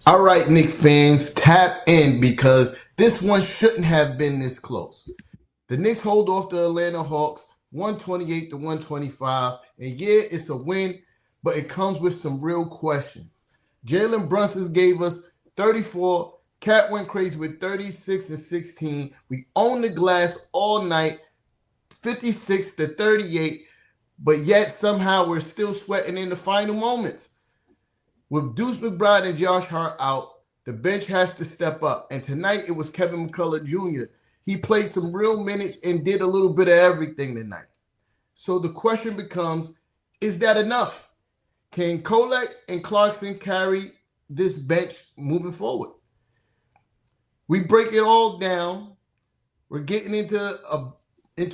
All right, Knicks fans, tap in because this one shouldn't have been this close. The Knicks hold off the Atlanta Hawks 128 to 125. And yeah, it's a win, but it comes with some real questions. Jalen Brunson gave us 34. Cat went crazy with 36 and 16. We owned the glass all night, 56 to 38. But yet somehow we're still sweating in the final moments. With Deuce McBride and Josh Hart out, the bench has to step up. And tonight it was Kevin McCullar Jr. He played some real minutes and did a little bit of everything tonight. So the question becomes, is that enough? Can Kolek and Clarkson carry this bench moving forward? We break it all down. We're getting into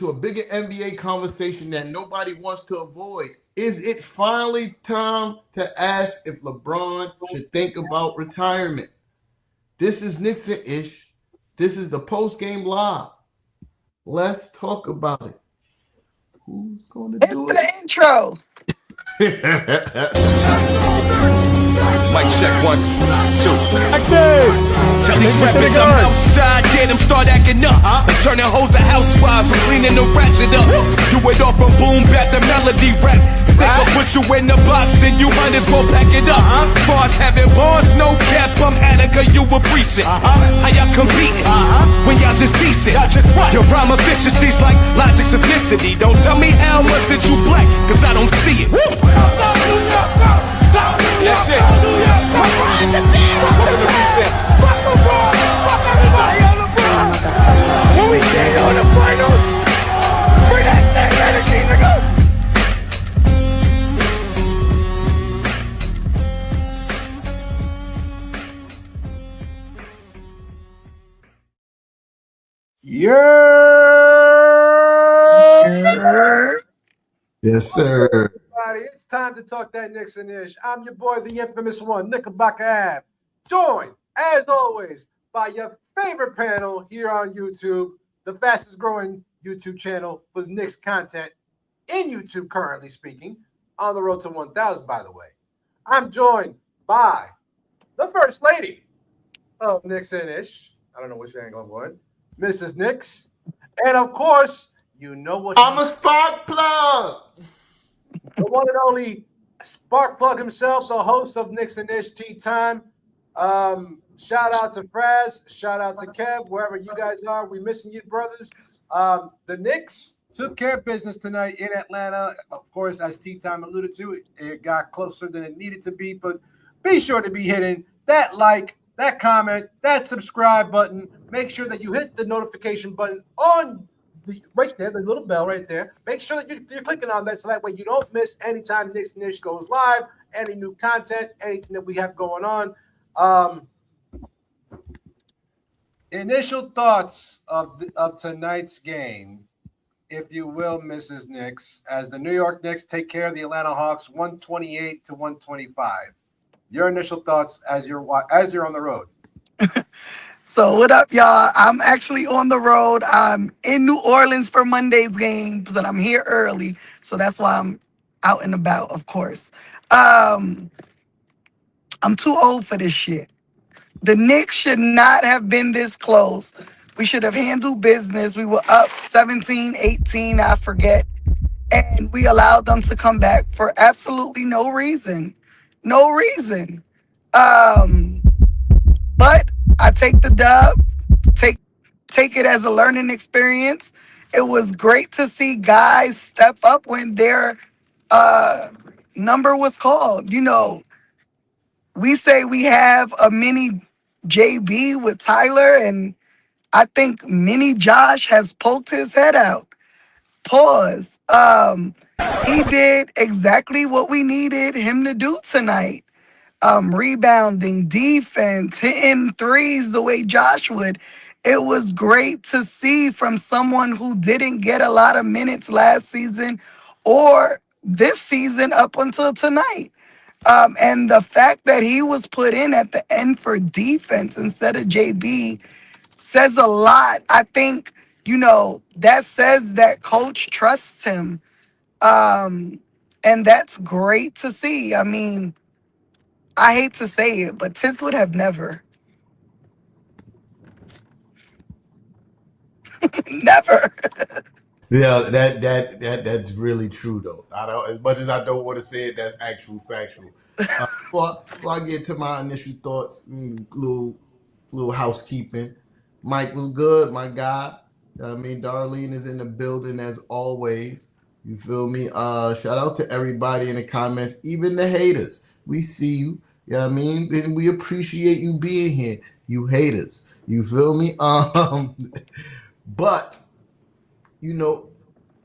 a bigger NBA conversation that nobody wants to avoid. Is it finally time to ask if LeBron should think about retirement? This is Nixon-ish. This is the Postgame Live. Let's talk about it. Who's going to do it? The intro. Mic check 1, 2. Tell these rappers I'm outside, get them start acting up. Turning hoes to housewives and cleaning the ratchet up. Do it off from boom back the melody rap. If they gon' put you in the box, then you might as well pack it up. Bars having bars, no cap, I'm Attica, you a precinct. How y'all competing when y'all just decent? Your rhyme efficiency's like logic simplicity. Don't tell me how much that you black, cause I don't see it. That's it. Welcome to Reset. Fuck LeBron. Fuck everybody on LeBron. When we see you in the finals, bring that same energy, nigga. Yes, sir. It's time to talk that Nixon-ish. I'm your boy, the infamous one, Knickerbocker Ave. Joined, as always, by your favorite panel here on YouTube, the fastest growing YouTube channel for Knicks content in YouTube, currently speaking, on the road to 1,000, by the way. I'm joined by the First Lady of Nixon-ish. I don't know which angle I'm going. Mrs. Knicks. And, of course, you know what I'm a spark plug. The one and only Spark Plug himself, the host of Nixon-ish Tea Time. Shout out to Fraz. Shout out to Kev, wherever you guys are. We missing you, brothers. The Knicks took care of business tonight in Atlanta. Of course, as Tea Time alluded to, it got closer than it needed to be. But be sure to be hitting that like, that comment, that subscribe button. Make sure that you hit the notification button on right there, the little bell right there. Make sure that you're clicking on that so that way you don't miss any time Nixon-ish goes live, any new content, anything that we have going on. Initial thoughts of tonight's game, if you will, Mrs. Knicks, as the New York Knicks take care of the Atlanta Hawks 128 to 125. Your initial thoughts as you're on the road. So what up, y'all? I'm actually on the road. I'm in New Orleans for Monday's games, but I'm here early. So that's why I'm out and about, of course. I'm too old for this shit. The Knicks should not have been this close. We should have handled business. We were up 17-18, I forget. And we allowed them to come back for absolutely no reason. No reason. But I take the dub, take it as a learning experience. It was great to see guys step up when their number was called. You know, we say we have a mini JB with Tyler, and I think mini Josh has poked his head out. Pause. He did exactly what we needed him to do tonight. Rebounding, defense, hitting threes the way Josh would. It was great to see from someone who didn't get a lot of minutes last season or this season up until tonight. And the fact that he was put in at the end for defense instead of JB says a lot. I think, that says that coach trusts him. And that's great to see. I mean, I hate to say it, but Tips would have never. Never. Yeah, that's really true though. I don't, as much as I don't want to say it, that's actual factual. Before I get to my initial thoughts, little housekeeping. Mike was good, my guy. I mean, Darlene is in the building as always. You feel me? Shout out to everybody in the comments, even the haters. We see you. You know what I mean? And we appreciate you being here, you haters. You feel me? But you know,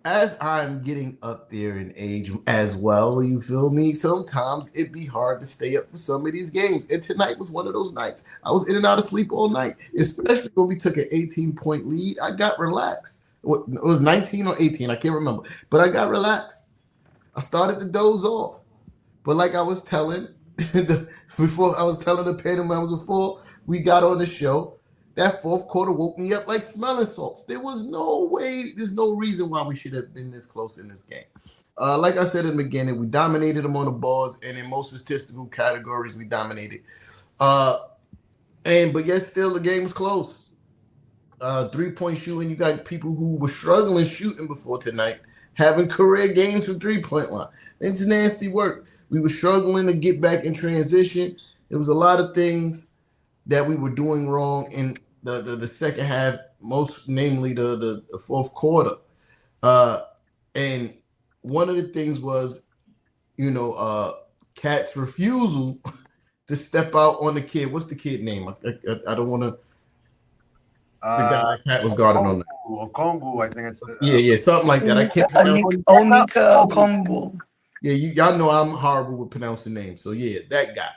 as I'm getting up there in age as well, you feel me? Sometimes it be hard to stay up for some of these games. And tonight was one of those nights. I was in and out of sleep all night, especially when we took an 18-point lead. I got relaxed. It was 19 or 18, I can't remember. But I got relaxed. I started to doze off. But like I was telling before I was telling the panel members before we got on the show, that fourth quarter woke me up like smelling salts. There was no way, there's no reason why we should have been this close in this game. Like I said in the beginning, we dominated them on the boards, and in most statistical categories, we dominated. But yet still the game was close. 3-point shooting, you got people who were struggling shooting before tonight, having career games from 3-point line. It's nasty work. We were struggling to get back in transition. There was a lot of things that we were doing wrong in the second half, most namely the fourth quarter. And one of the things was, Cat's refusal to step out on the kid. What's the kid name? I don't want to. The guy Cat was guarding on that. Okongu, I think it's. Yeah, something like that. I can't pronounce. Onika Okongwu. Yeah, y'all know I'm horrible with pronouncing names. So yeah, that guy.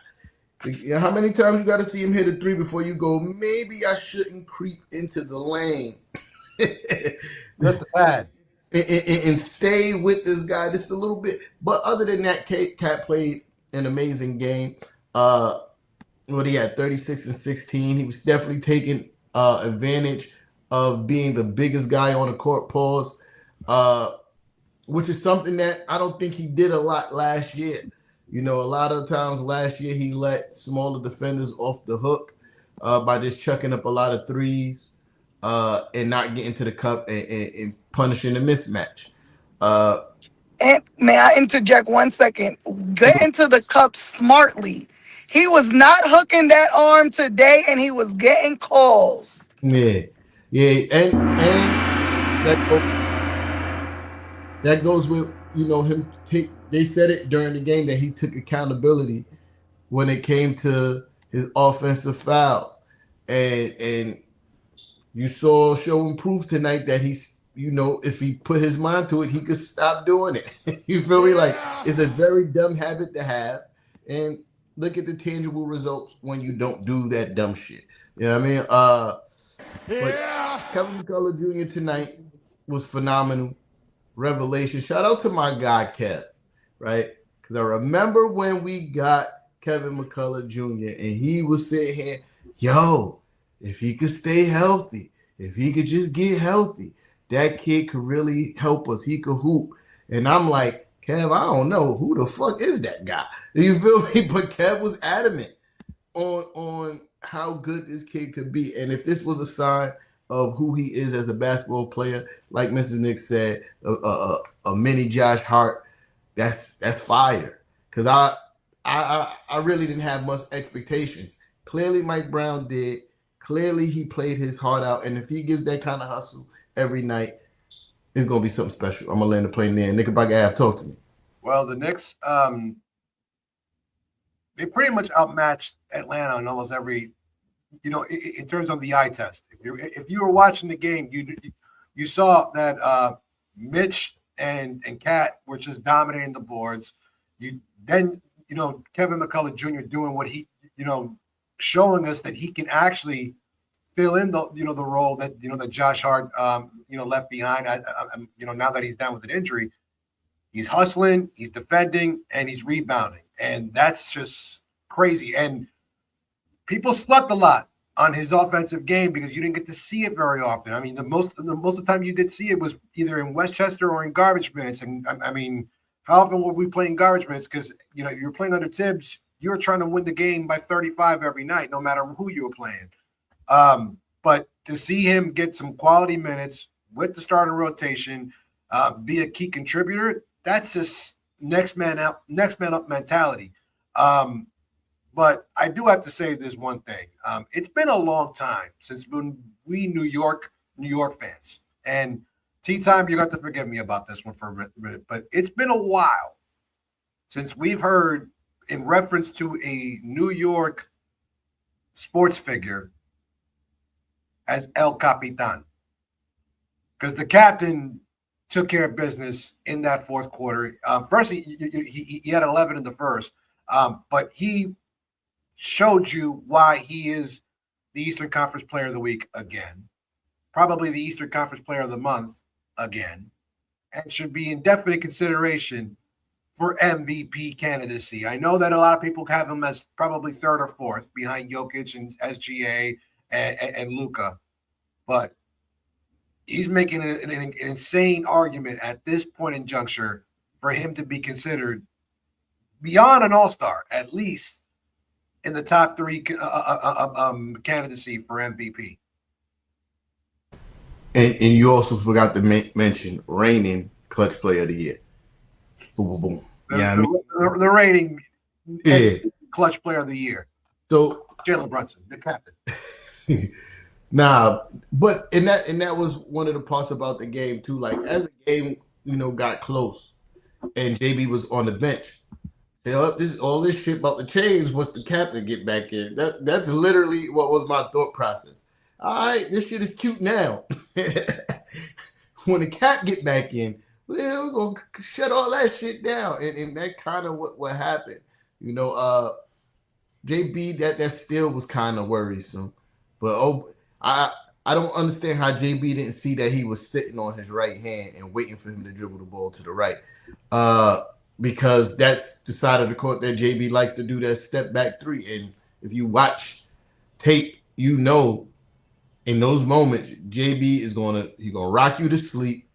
How many times you got to see him hit a three before you go, maybe I shouldn't creep into the lane? That's bad. And stay with this guy just a little bit. But other than that, Cat played an amazing game. What he had, 36 and 16. He was definitely taking advantage of being the biggest guy on the court, pause, which is something that I don't think he did a lot last year. A lot of times last year he let smaller defenders off the hook by just chucking up a lot of threes and not getting to the cup and punishing the mismatch. And may I interject 1 second? Get into the cup smartly. He was not hooking that arm today, and he was getting calls. Yeah, and that goes with him. They said it during the game that he took accountability when it came to his offensive fouls, and you saw showing proof tonight that he's if he put his mind to it, he could stop doing it. You feel me? Like, it's a very dumb habit to have, and look at the tangible results when you don't do that dumb shit. You know what I mean? But Kevin McCullar Jr. tonight was phenomenal. Revelation. Shout out to my guy, Kev, right? Because I remember when we got Kevin McCullar Jr. and he was sitting here, yo, if he could stay healthy, if he could just get healthy, that kid could really help us. He could hoop. And I'm like, Kev, I don't know. Who the fuck is that guy? You feel me? But Kev was adamant on how good this kid could be. And if this was a sign of who he is as a basketball player, like Mrs. Nick said, a mini Josh Hart, that's fire. Because I really didn't have much expectations. Clearly Mike Brown did. Clearly he played his heart out. And if he gives that kind of hustle every night, it's going to be something special. I'm going to land the plane there. Knickerbocker Ave, talk to me. Well, the Knicks, they pretty much outmatched Atlanta in almost every, in terms of the eye test. If you were watching the game, you saw that Mitch and Cat were just dominating the boards. Kevin McCullar Jr. doing what he, showing us that he can actually fill in the the role that that Josh Hart left behind. Now that he's down with an injury, he's hustling, he's defending, and he's rebounding, and that's just crazy. And people slept a lot on his offensive game because you didn't get to see it very often. I mean, the most of the time you did see it was either in Westchester or in garbage minutes. And I mean, how often were we playing garbage minutes? Because you're playing under Tibbs, you're trying to win the game by 35 every night, no matter who you were playing. But to see him get some quality minutes with the starting rotation, be a key contributor, that's just next man up mentality. But I do have to say this one thing. It's been a long time since we New York fans. And T-Time, you got to forgive me about this one for a minute, but it's been a while since we've heard, in reference to a New York sports figure, as El Capitan. Because the captain took care of business in that fourth quarter. First, he had 11 in the first, but he showed you why he is the Eastern Conference Player of the Week again, probably the Eastern Conference Player of the Month again, and should be in definite consideration for MVP candidacy. I know that a lot of people have him as probably third or fourth behind Jokic and SGA and Luka, but he's making an insane argument at this point in juncture for him to be considered beyond an all-star, at least in the top three candidacy for MVP. And you also forgot to mention reigning clutch player of the year. Boom, boom, boom. The reigning clutch player of the year. So Jalen Brunson, the captain. Nah, but and that was one of the parts about the game too. Like as the game, got close, and JB was on the bench. All this shit about the change once the captain get back in. That's literally what was my thought process. All right, this shit is cute now. When the cap get back in, we're gonna shut all that shit down, and that kind of what happened. JB that still was kind of worrisome, but I don't understand how JB didn't see that he was sitting on his right hand and waiting for him to dribble the ball to the right. Because that's the side of the court that JB likes to do, that step back three. And if you watch tape, in those moments, JB is gonna rock you to sleep.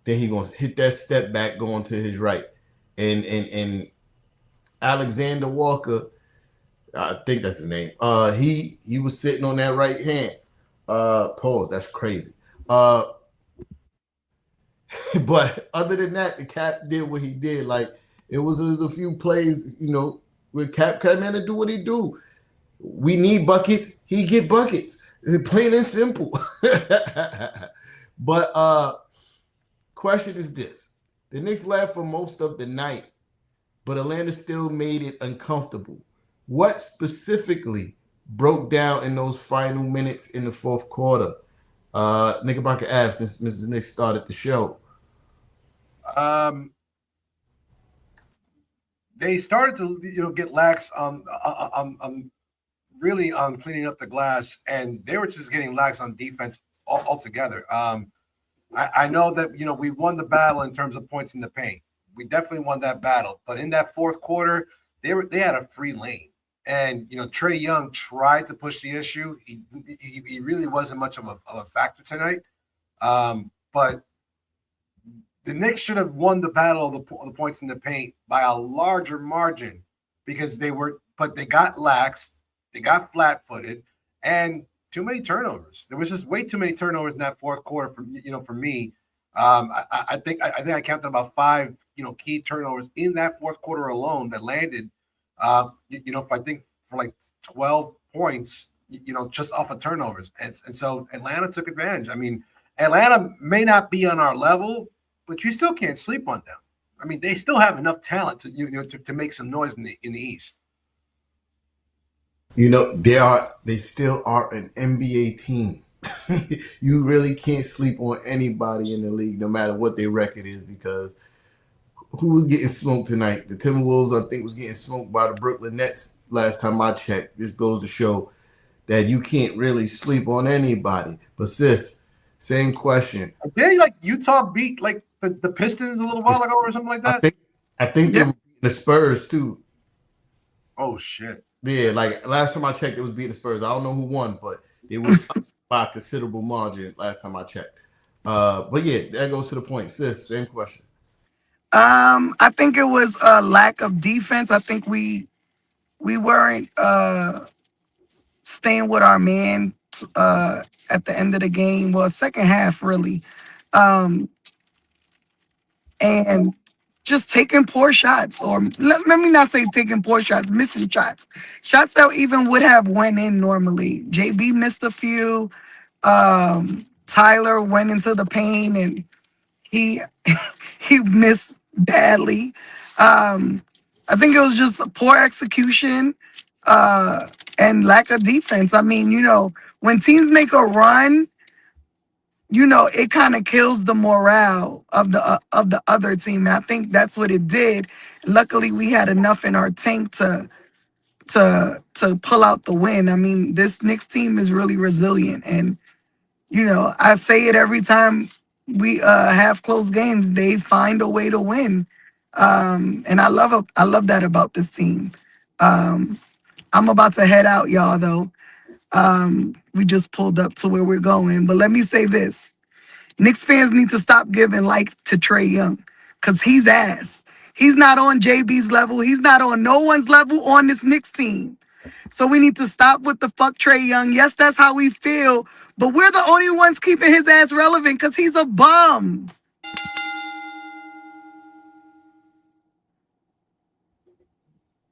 Then he's gonna hit that step back going to his right. And Alexander Walker, I think that's his name. He was sitting on that right hand. Pause. That's crazy. But other than that, the Cap did what he did. Like it was a few plays, where Cap come in and do what he do. We need buckets. He get buckets. Plain and simple. But question is this: the Knicks led for most of the night, but Atlanta still made it uncomfortable. What specifically broke down in those final minutes in the fourth quarter? Knickerbocker Ave, since Mrs. Nick started the show. They started to get lax on cleaning up the glass, and they were just getting lax on defense altogether. I know that we won the battle in terms of points in the paint. We definitely won that battle, but in that fourth quarter, they had a free lane. And Trae Young tried to push the issue. He really wasn't much of a factor tonight. But the Knicks should have won the battle of the points in the paint by a larger margin, because they got lax, they got flat-footed, and too many turnovers. There was just way too many turnovers in that fourth quarter for me. I think I counted about 5 key turnovers in that fourth quarter alone that landed. I think for like 12 points, just off of turnovers. And so Atlanta took advantage. I mean, Atlanta may not be on our level, but you still can't sleep on them. I mean, they still have enough talent to make some noise in the East. They still are an NBA team. You really can't sleep on anybody in the league, no matter what their record is, because who was getting smoked tonight? The Timberwolves, I think, was getting smoked by the Brooklyn Nets last time I checked. This goes to show that you can't really sleep on anybody. But sis, same question. Did Utah beat the Pistons a little while ago or something like that? I think they were beating the Spurs too. Oh shit. Yeah, like last time I checked, it was beating the Spurs. I don't know who won, but they were by a considerable margin last time I checked. But yeah, that goes to the point. Sis, same question. I think it was a lack of defense. I think we we weren't staying with our man at the end of the game. Well, second half really, and just taking poor shots, or let me not say taking poor shots, missing shots that even would have went in normally. JB missed a few. Tyler went into the paint and he he missed badly. I think it was just poor execution and lack of defense. I mean, when teams make a run, it kind of kills the morale of the other team, and I think that's what it did. Luckily, we had enough in our tank to pull out the win. I mean, this Knicks team is really resilient, and I say it every time we have close games. They find a way to win, and I love that about this team. I'm about to head out, y'all. Though we just pulled up to where we're going, but let me say this. Knicks fans need to stop giving to Trae Young because he's ass. He's not on JB's level. He's not on no one's level on this Knicks team. So we need to stop with the fuck Trae Young. Yes, that's how we feel, but we're the only ones keeping his ass relevant because he's a bum.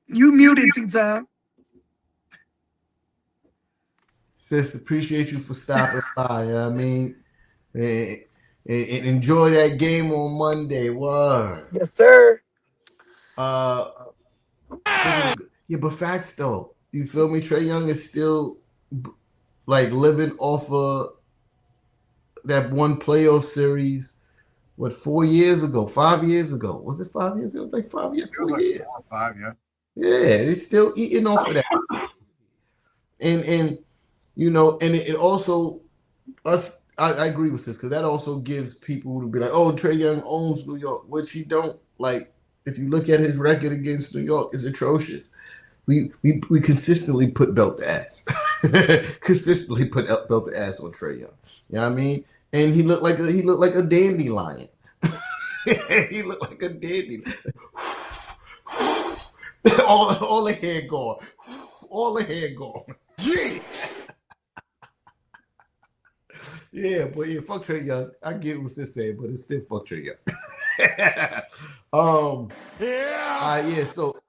You muted, T-Time. Sis, appreciate you for stopping by. I mean, and enjoy that game on Monday. Word. Yes, sir. Yeah, but facts though. You feel me? Trae Young is still living off of that one playoff series. What, 4 years ago? 5 years ago? Was it 5 years? It was like 5 years. 4 years. 5, yeah. Yeah, he's still eating off of that. And it also us. I agree with this because that also gives people to be like, oh, Trae Young owns New York, which he don't. Like, if you look at his record against New York, it's atrocious. We consistently put belt to ass. Consistently put belt to ass on Trae Young. You know what I mean? And he looked like a dandelion. He looked like a dandelion. all the hair gone. All the hair gone. Yeet. Yeah, but yeah, fuck Trae Young. I get what Sis saying, but it's still fuck Trae Young. Yeah. So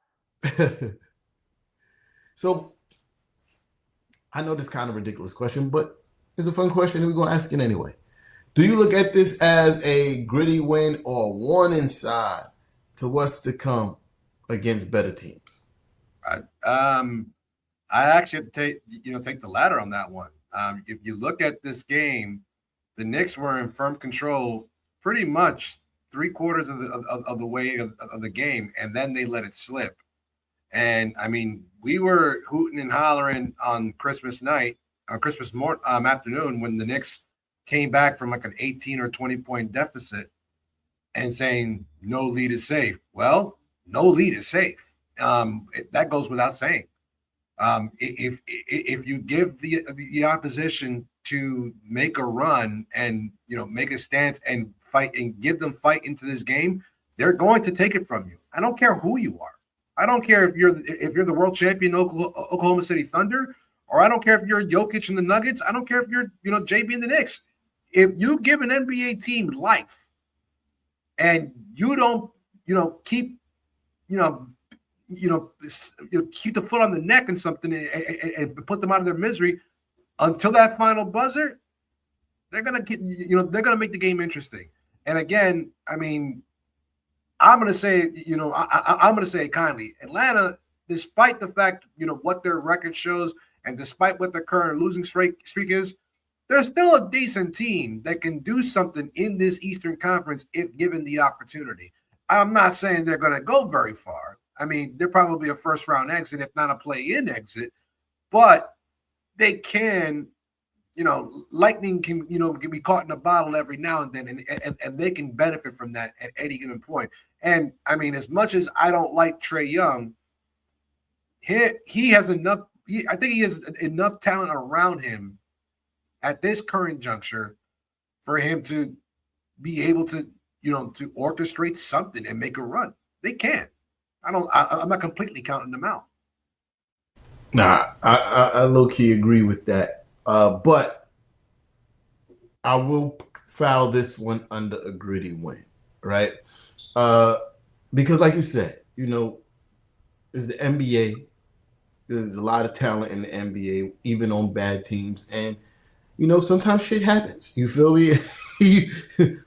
I know this kind of ridiculous question, but it's a fun question and we're gonna ask it anyway. Do you look at this as a gritty win or one inside to what's to come against better teams? I actually have to take the latter on that one. If you look at this game, the Knicks were in firm control pretty much 3/4 of the way of the game, and then they let it slip. And I mean, we were hooting and hollering on Christmas night, or Christmas afternoon, when the Knicks came back from like an 18 or 20 point deficit and saying no lead is safe. Well, no lead is safe. That goes without saying. If you give the opposition to make a run and make a stance and fight and give them fight into this game, they're going to take it from you. I don't care who you are. I don't care if you're the world champion Oklahoma City Thunder, or I don't care if you're Jokic and the Nuggets. I don't care if you're JB and the Knicks. If you give an NBA team life and you don't keep keep the foot on the neck and something and put them out of their misery until that final buzzer, they're gonna make the game interesting. And again, I mean, I'm gonna say I'm gonna say it kindly. Atlanta, despite the fact what their record shows and despite what their current losing streak is, they're still a decent team that can do something in this Eastern Conference if given the opportunity. I'm not saying they're going to go very far. I mean, they're probably a first-round exit, if not a play-in exit. But they can, lightning can be caught in a bottle every now and then, and they can benefit from that at any given point. And, I mean, as much as I don't like Trae Young, he has enough – I think he has enough talent around him at this current juncture for him to be able to to orchestrate something and make a run. They can. I'm not completely counting them out. Nah, I low key agree with that. But I will foul this one under a gritty win, right? Because like you said, it's the NBA. There's a lot of talent in the NBA, even on bad teams, and sometimes shit happens. You feel me?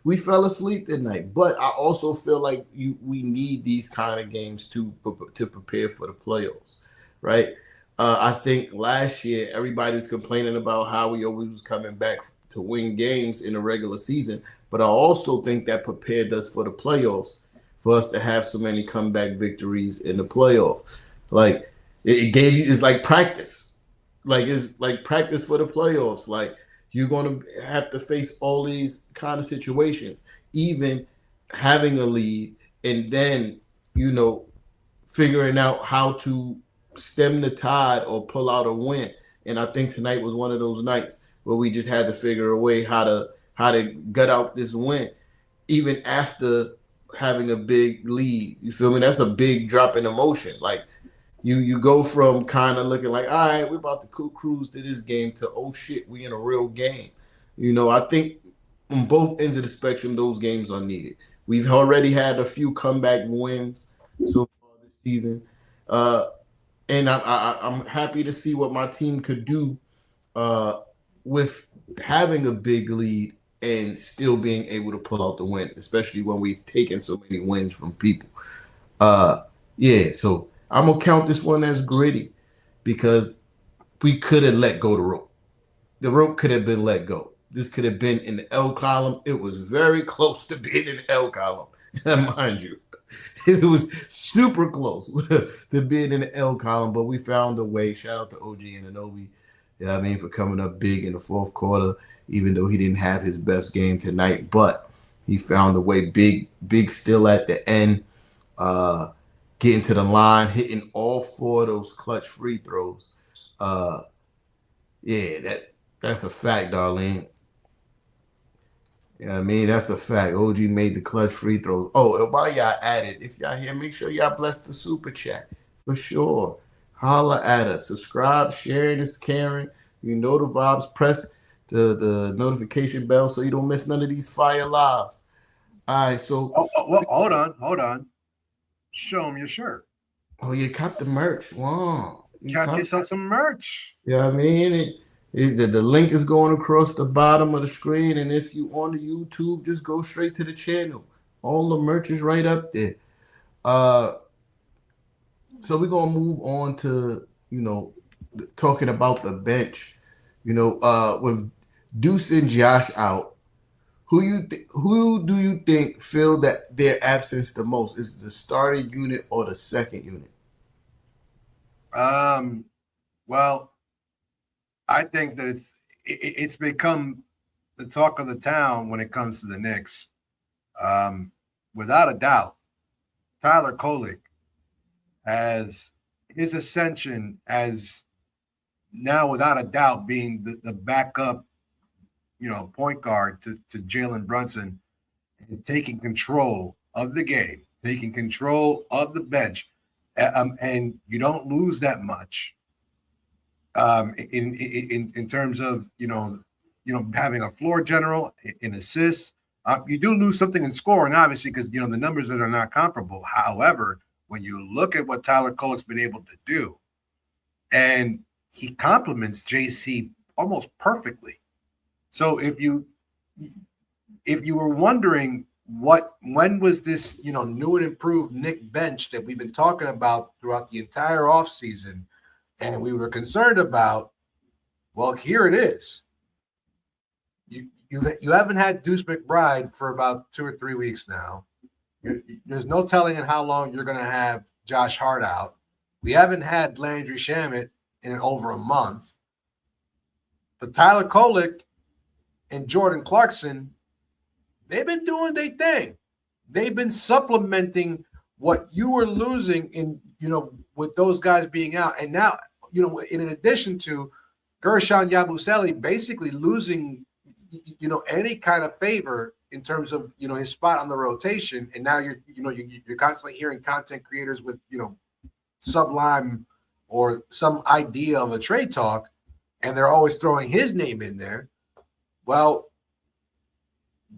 We fell asleep at night, but I also feel like we need these kind of games to prepare for the playoffs, right? I think last year everybody was complaining about how we always was coming back to win games in the regular season, but I also think that prepared us for the playoffs for us to have so many comeback victories in the playoffs. Like it gave you, it's like practice, like it's like practice for the playoffs. Like you're going to have to face all these kind of situations, even having a lead, and then figuring out how to stem the tide or pull out a win. And I think tonight was one of those nights where we just had to figure a way how to gut out this win, even after having a big lead. You feel me? That's a big drop in emotion. Like you go from kind of looking like, all right, we're about to cruise to this game to, oh shit, we in a real game. I think on both ends of the spectrum, those games are needed. We've already had a few comeback wins so far this season. And I'm happy to see what my team could do with having a big lead and still being able to pull out the win, especially when we've taken so many wins from people. So I'm going to count this one as gritty because we could have let go the rope. The rope could have been let go. This could have been in the L column. It was very close to being in the L column, mind you. It was super close to being in the L column, but we found a way. Shout out to OG Anunoby, for coming up big in the fourth quarter, even though he didn't have his best game tonight. But he found a way, big still at the end, getting to the line, hitting all four of those clutch free throws. That's a fact, Darlene. That's a fact. OG made the clutch free throws. Oh, and while y'all at it, if y'all here, make sure y'all bless the super chat. For sure. Holla at us. Subscribe, sharing is caring. You know the vibes. Press the notification bell so you don't miss none of these fire lives. All right, so. Hold on. Show them your shirt. Oh, you got the merch. Wow. Got yourself some merch. The link is going across the bottom of the screen, and if you on the YouTube, just go straight to the channel. All the merch is right up there. So we're gonna move on to talking about the bench. With Deuce and Josh out, who do you think feel that their absence the most? Is it the starting unit or the second unit? Well, I think that it's become the talk of the town when it comes to the Knicks. Without a doubt, Tyler Kolek has his ascension as now, without a doubt, being the backup, point guard to Jalen Brunson, and taking control of the game, taking control of the bench, and you don't lose that much. In terms of having a floor general in assists, you do lose something in scoring, obviously, because the numbers that are not comparable. However, when you look at what Tyler Kolek's been able to do, and he complements JC almost perfectly. So if you were wondering when was this new and improved Knick bench that we've been talking about throughout the entire offseason, and we were concerned about, well, here it is. You haven't had Deuce McBride for about 2 or 3 weeks now. There's no telling in how long you're going to have Josh Hart out. We haven't had Landry Shamet in over a month. But Tyler Kolek and Jordan Clarkson, they've been doing their thing. They've been supplementing what you were losing in, with those guys being out. And now, in addition to Gershon Yabusele basically losing, any kind of favor in terms of, his spot on the rotation. And now you're constantly hearing content creators with, sublime, or some idea of a trade talk, and they're always throwing his name in there, well,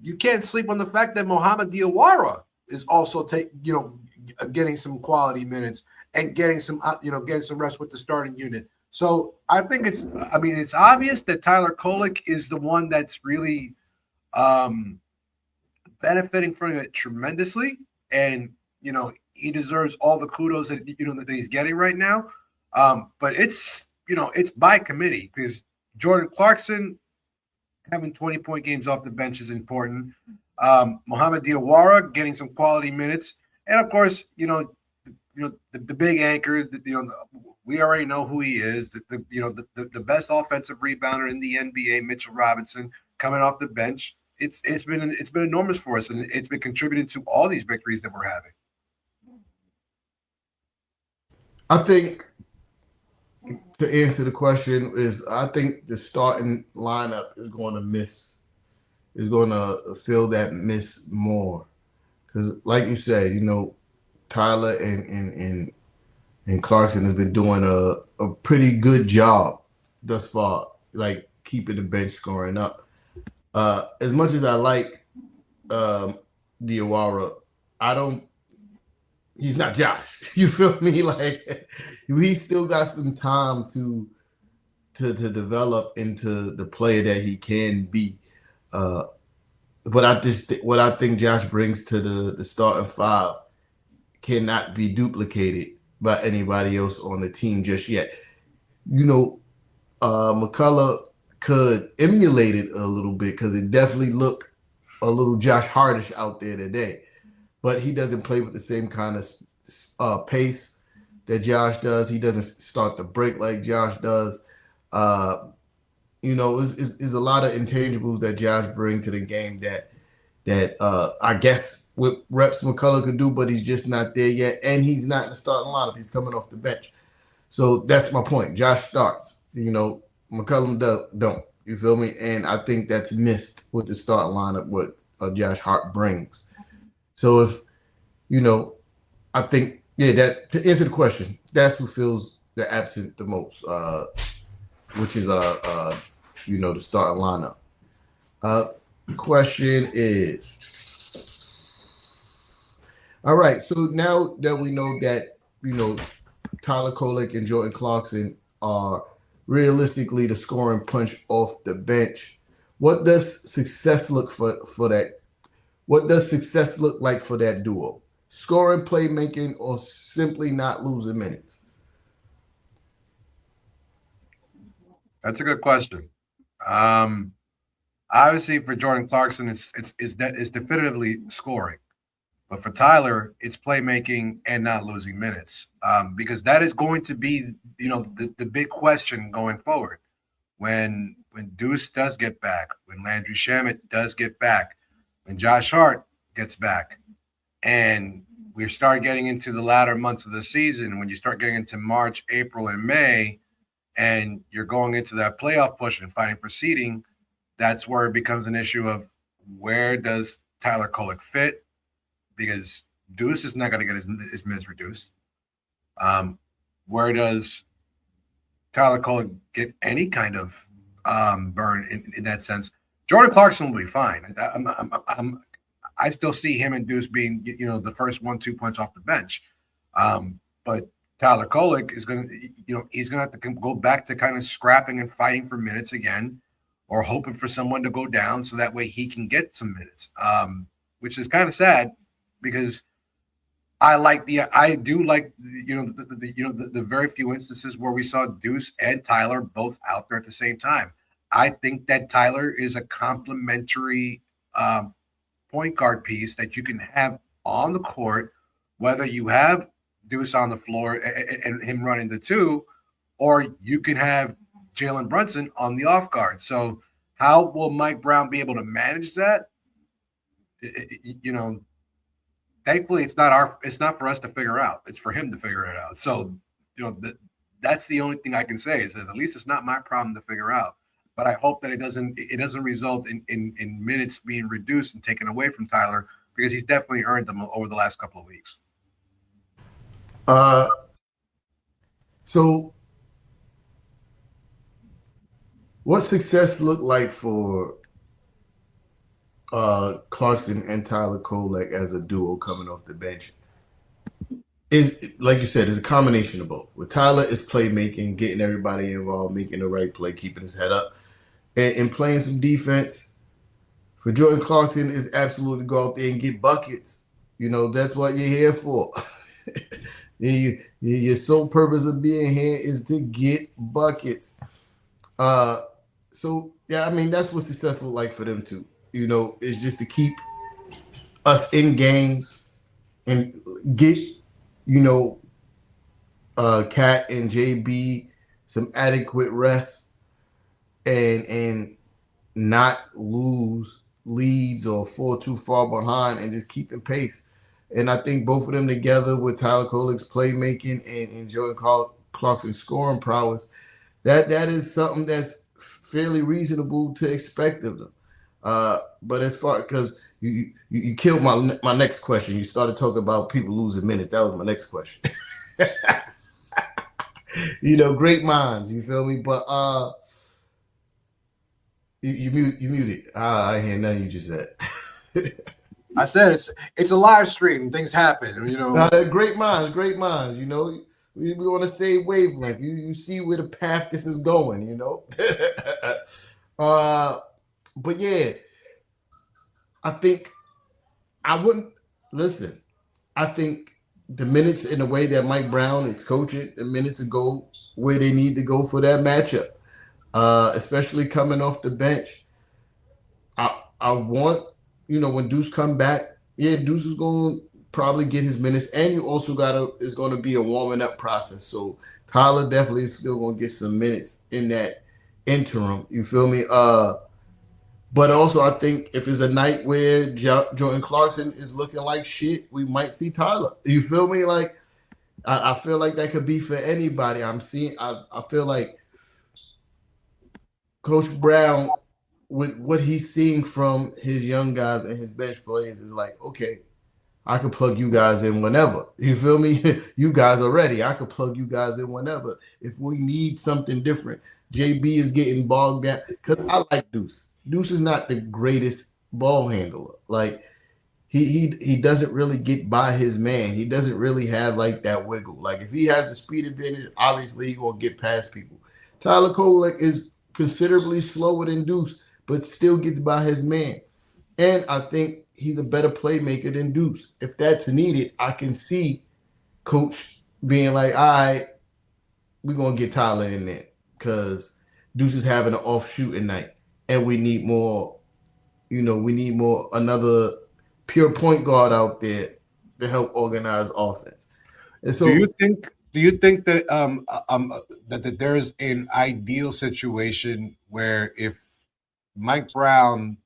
you can't sleep on the fact that Mohamed Diawara is also getting some quality minutes and getting some rest with the starting unit. So I think it's obvious that Tyler Kolek is the one that's really benefiting from it tremendously, and he deserves all the kudos that that he's getting right now. But it's by committee, because Jordan Clarkson having 20-point games off the bench is important. Mohamed Diawara getting some quality minutes, and of course, the big anchor. We already know who he is. The best offensive rebounder in the NBA, Mitchell Robinson, coming off the bench. It's been enormous for us, and it's been contributing to all these victories that we're having. I think, to answer the question, I think the starting lineup is going to feel that miss more, because, like you said, Tyler and Clarkson has been doing a pretty good job thus far, like keeping the bench scoring up. As much as I like Diawara, he's not Josh. You feel me? Like, he still got some time to develop into the player that he can be. But what I think Josh brings to the starting five cannot be duplicated by anybody else on the team just yet. McCullar could emulate it a little bit, because it definitely looked a little Josh Hartish out there today. But he doesn't play with the same kind of pace that Josh does. He doesn't start the break like Josh does. It's a lot of intangibles that Josh brings to the game that I guess with reps McCullar could do, but he's just not there yet. And he's not in the starting lineup. He's coming off the bench. So that's my point. Josh starts. McCullough don't. You feel me? And I think that's missed with the starting lineup, what Josh Hart brings. So if, I think, that to answer the question, that's who feels the absent the most, which is, the starting lineup. Question is, all right, so now that we know that, Tyler Kolek and Jordan Clarkson are realistically the scoring punch off the bench, what does success look for that? What does success look like for that duo? Scoring, playmaking, or simply not losing minutes? That's a good question. Obviously, for Jordan Clarkson, it's definitively scoring, but for Tyler, it's playmaking and not losing minutes, because that is going to be the big question going forward. When Deuce does get back, when Landry Shamet does get back, when Josh Hart gets back, and we start getting into the latter months of the season, when you start getting into March, April, and May, and you're going into that playoff push and fighting for seeding, that's where it becomes an issue of where does Tyler Kolek fit, because Deuce is not going to get his minutes reduced. Where does Tyler Kolek get any kind of burn in that sense? Jordan Clarkson will be fine. I still see him and Deuce being, the first 1-2 punch off the bench. But Tyler Kolek is going to, he's going to have to go back to kind of scrapping and fighting for minutes again, or hoping for someone to go down so that way he can get some minutes, which is kind of sad, because I do like the very few instances where we saw Deuce and Tyler both out there at the same time. I think that Tyler is a complementary point guard piece that you can have on the court, whether you have Deuce on the floor and him running the two, or you can have Jalen Brunson on the off guard. So how will Mike Brown be able to manage that? Thankfully it's not for us to figure out. It's for him to figure it out. So, that's the only thing I can say is that at least it's not my problem to figure out. But I hope that it doesn't result in minutes being reduced and taken away from Tyler, because he's definitely earned them over the last couple of weeks. So, what success looked like for Clarkson and Tyler Kolek as a duo coming off the bench is, like you said, is a combination of both. With Tyler, is playmaking, getting everybody involved, making the right play, keeping his head up, and playing some defense. For Jordan Clarkson, is absolutely go out there and get buckets. You know, that's what you're here for. Your sole purpose of being here is to get buckets. So, yeah, I mean, that's what success look like for them too. You know, is just to keep us in games and get, you know, Cat and JB some adequate rest and not lose leads or fall too far behind and just keeping pace. And I think both of them together with Tyler Kolek's playmaking and Jordan Clarkson's scoring prowess, that is something that's fairly reasonable to expect of them. But as far because you killed my next question. You started talking about people losing minutes. That was my next question. You know, great minds. You feel me? But you muted. I hear nothing you just said. I said it's a live stream. Things happen. You know, great minds. You know, we on the same wavelength. You see where the path this is going. You know. But yeah, I think I wouldn't listen. I think the minutes in the way that Mike Brown is coaching, the minutes to go where they need to go for that matchup, especially coming off the bench. I want, you know, when Deuce come back, yeah, Deuce is going to probably get his minutes, and you also is going to be a warming up process. So Tyler definitely is still going to get some minutes in that interim. You feel me? But also, I think if it's a night where Jordan Clarkson is looking like shit, we might see Tyler. You feel me? Like, I feel like that could be for anybody. I feel like Coach Brown, with what he's seeing from his young guys and his bench players, is like, okay, I could plug you guys in whenever. You feel me? You guys are ready. I could plug you guys in whenever. If we need something different. JB is getting bogged down because I like Deuce. Deuce is not the greatest ball handler. Like he doesn't really get by his man. He doesn't really have like that wiggle. Like if he has the speed advantage, obviously he gonna get past people. Tyler Kolek is considerably slower than Deuce, but still gets by his man. And I think he's a better playmaker than Deuce. If that's needed, I can see Coach being like, all right, we're gonna get Tyler in there because Deuce is having an off shooting night. And we need more, you know, another pure point guard out there to help organize offense. And so, do you think that that there's an ideal situation where if Mike Brown,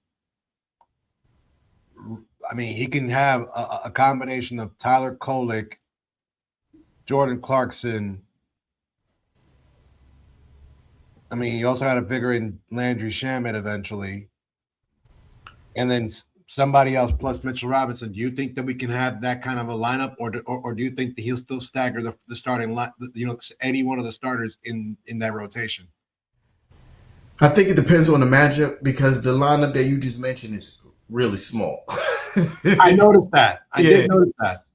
I mean, he can have a combination of Tyler Kolek, Jordan Clarkson. I mean, you also had to figure in Landry Shamet eventually. And then somebody else plus Mitchell Robinson. Do you think that we can have that kind of a lineup, or do you think that he'll still stagger the starting line, you know, any one of the starters in that rotation? I think it depends on the matchup because the lineup that you just mentioned is really small. I noticed that. I did notice that.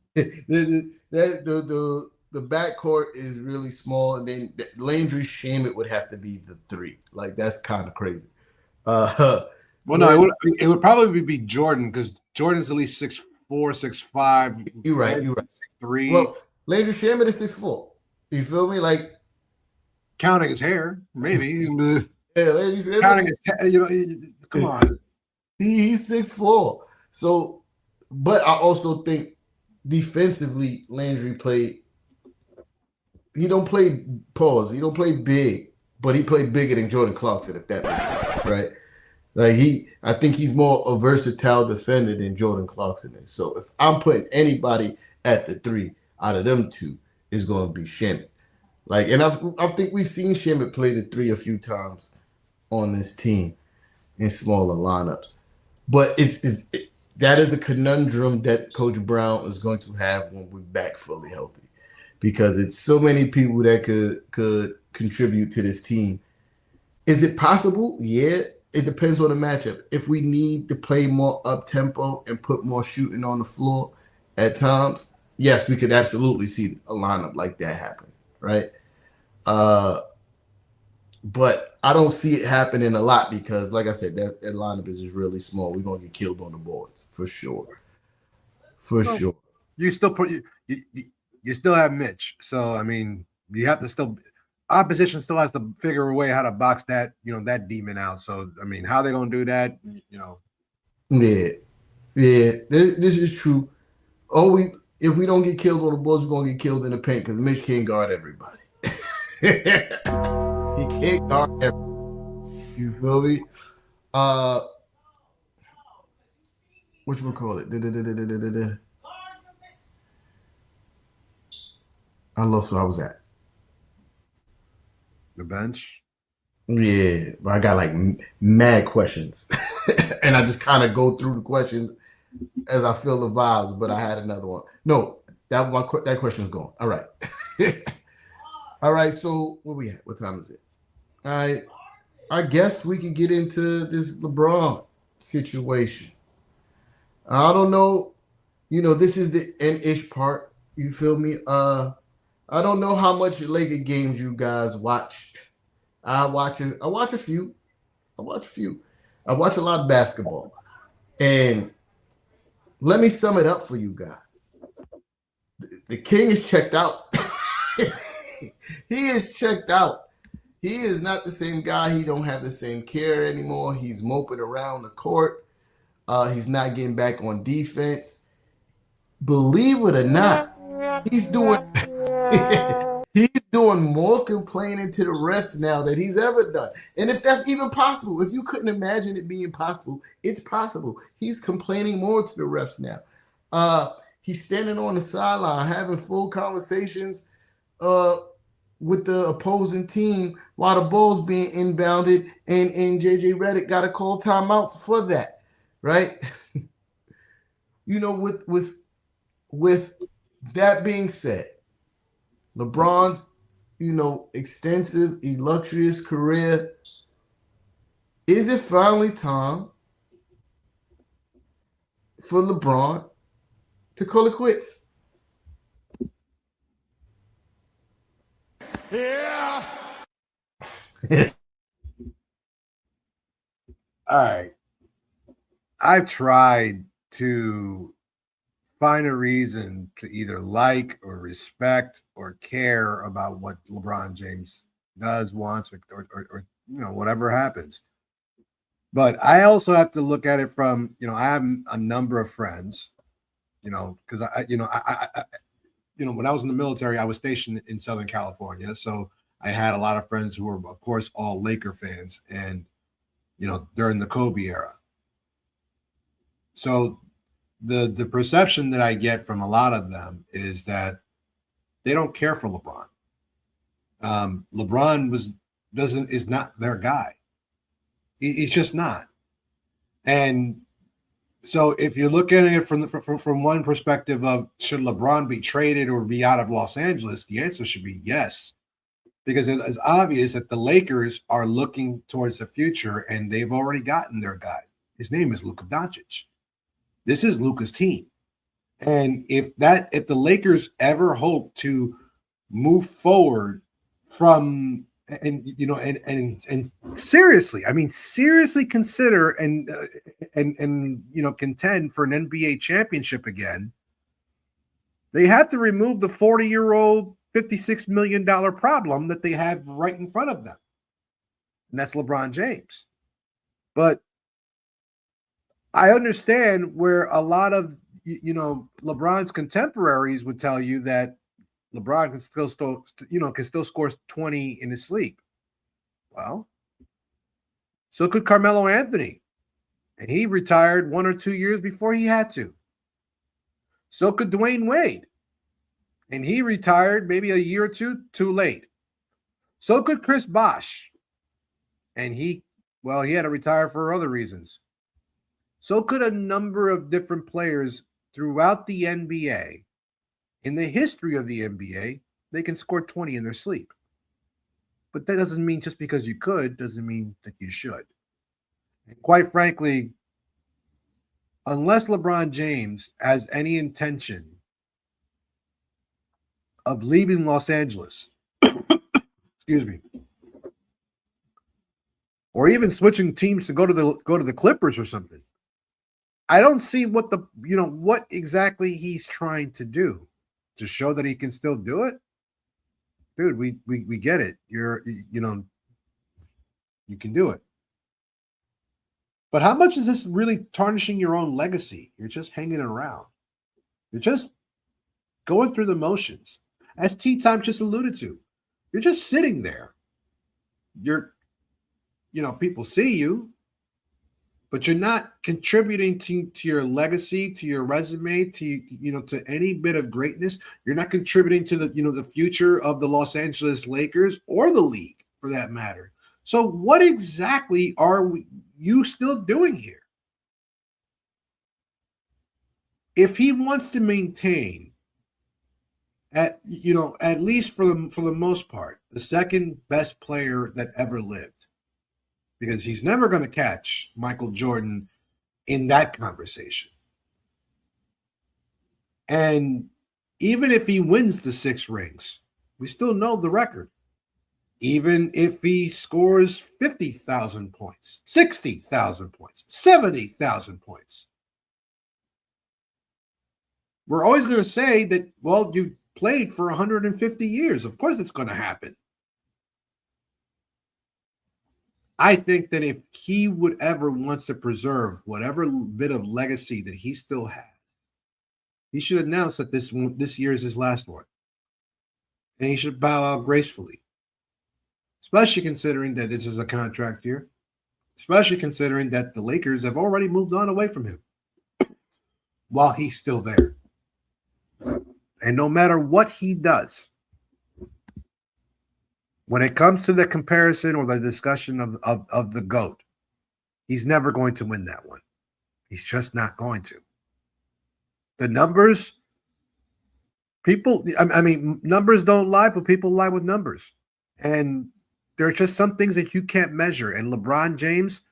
The backcourt is really small, and then Landry Shamet would have to be the 3. Like that's kind of crazy. Well, no, it would probably be Jordan because Jordan's at least 6'4", 6'5". You're right. 6'3". Well, Landry Shamet is 6'4". You feel me? Like counting his hair, maybe. Yeah, Landry Shamet. Counting his, you know, come on. He's 6'4". So, but I also think defensively, Landry played. He don't play pause. He don't play big, but he played bigger than Jordan Clarkson, if that makes sense, right? Like I think he's more a versatile defender than Jordan Clarkson is. So if I'm putting anybody at the 3 out of them 2, it's going to be Shamet. Like, and I think we've seen Shamet play the 3 a few times on this team in smaller lineups. But that is a conundrum that Coach Brown is going to have when we're back fully healthy. because it's so many people that could contribute to this team. Is it possible? Yeah. It depends on the matchup. If we need to play more up-tempo and put more shooting on the floor at times, yes, we could absolutely see a lineup like that happen, right? But I don't see it happening a lot because, like I said, that lineup is just really small. We're going to get killed on the boards for sure. For sure. You still you still have Mitch. So, I mean, you have to still – opposition still has to figure a way how to box that, that demon out. So, I mean, how they going to do that, Yeah. This is true. If we don't get killed on the boards, we're going to get killed in the paint because Mitch can't guard everybody. He can't guard everybody. You feel me? Whatchamacallit? I lost where I was at. The bench? Yeah, but I got like mad questions. And I just kind of go through the questions as I feel the vibes, but I had another one. No, that question's gone. All right. All right, so where we at? What time is it? All right. I guess we can get into this LeBron situation. I don't know. This is the end-ish part. You feel me? I don't know how much Laker games you guys watch. I watch a few. I watch a lot of basketball. And let me sum it up for you guys. The King is checked out. He is checked out. He is not the same guy. He don't have the same care anymore. He's moping around the court. He's not getting back on defense. Believe it or not, he's doing more complaining to the refs now than he's ever done. And if that's even possible, if you couldn't imagine it being possible, it's possible. He's complaining more to the refs now. He's standing on the sideline having full conversations with the opposing team while the ball's being inbounded, and JJ Redick got to call timeouts for that, right? With that being said, LeBron's, extensive, illustrious career, is it finally time for LeBron to call it quits? Yeah. All right. I've tried to find a reason to either like or respect or care about what LeBron James does, wants, or whatever happens. But I also have to look at it from, I have a number of friends, because when I was in the military, I was stationed in Southern California. So I had a lot of friends who were, of course, all Laker fans and, during the Kobe era. So the perception that I get from a lot of them is that they don't care for LeBron. LeBron is not their guy. He's just not. And so if you look at it from one perspective of should LeBron be traded or be out of Los Angeles, the answer should be yes. Because it is obvious that the Lakers are looking towards the future and they've already gotten their guy. His name is Luka Doncic. This is Luka's team. And if the Lakers ever hope to move forward from and seriously, seriously consider and contend for an NBA championship again, they have to remove the 40-year-old $56 million problem that they have right in front of them. And that's LeBron James. But I understand where a lot of, LeBron's contemporaries would tell you that LeBron can still score 20 in his sleep. Well, so could Carmelo Anthony. And he retired 1 or 2 years before he had to. So could Dwayne Wade. And he retired maybe a year or two too late. So could Chris Bosh. And he had to retire for other reasons. So could a number of different players throughout the NBA, in the history of the NBA, they can score 20 in their sleep. But that doesn't mean just because you could, doesn't mean that you should. And quite frankly, unless LeBron James has any intention of leaving Los Angeles, excuse me, or even switching teams to go to the Clippers or something, I don't see what exactly he's trying to do to show that he can still do it. Dude, we get it. You can do it. But how much is this really tarnishing your own legacy? You're just hanging around. You're just going through the motions. As Tea Time just alluded to, you're just sitting there. People see you, but you're not contributing to your legacy, to your resume, to any bit of greatness. You're not contributing to the future of the Los Angeles Lakers or the league, for that matter. So what exactly are you still doing here? If he wants to maintain, at least for the most part, the second best player that ever lived, because he's never going to catch Michael Jordan in that conversation. And even if he wins the 6 rings, we still know the record. Even if he scores 50,000 points, 60,000 points, 70,000 points, we're always going to say that, well, you played for 150 years. Of course it's going to happen. I think that if he would ever wants to preserve whatever bit of legacy that he still has, he should announce that this year is his last one. And he should bow out gracefully. Especially considering that this is a contract year. Especially considering that the Lakers have already moved on away from him while he's still there. And no matter what he does, when it comes to the comparison or the discussion of the GOAT, he's never going to win that one. He's just not going to. The numbers, numbers don't lie, but people lie with numbers. And there are just some things that you can't measure. And LeBron James,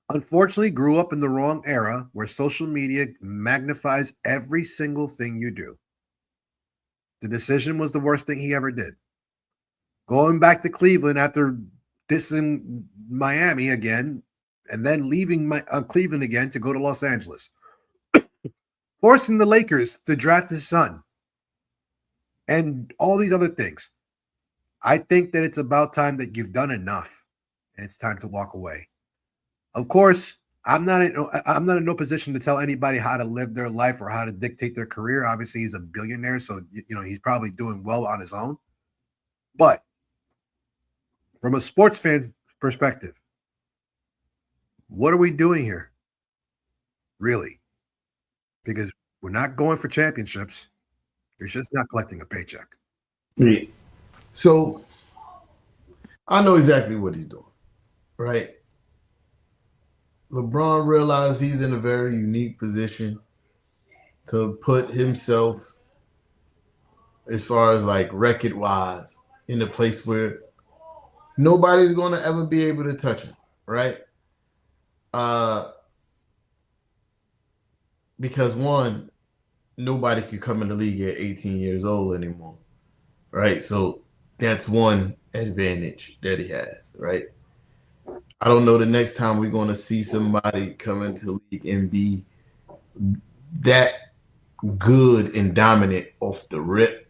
unfortunately, grew up in the wrong era where social media magnifies every single thing you do. The decision was the worst thing he ever did. Going back to Cleveland after dissing Miami again, and then leaving Cleveland again to go to Los Angeles. Forcing the Lakers to draft his son. And all these other things. I think that it's about time that you've done enough. And it's time to walk away. Of course, I'm not in no position to tell anybody how to live their life or how to dictate their career. Obviously, he's a billionaire, so he's probably doing well on his own. But from a sports fan's perspective, what are we doing here? Really? Because we're not going for championships. You're just not collecting a paycheck. Yeah. So I know exactly what he's doing, right? LeBron realized he's in a very unique position to put himself, as far as like record-wise, in a place where nobody's going to ever be able to touch him, right? Because one, nobody could come in the league at 18 years old anymore, right? So that's one advantage that he has, right? I don't know the next time we're going to see somebody come into the league and be that good and dominant off the rip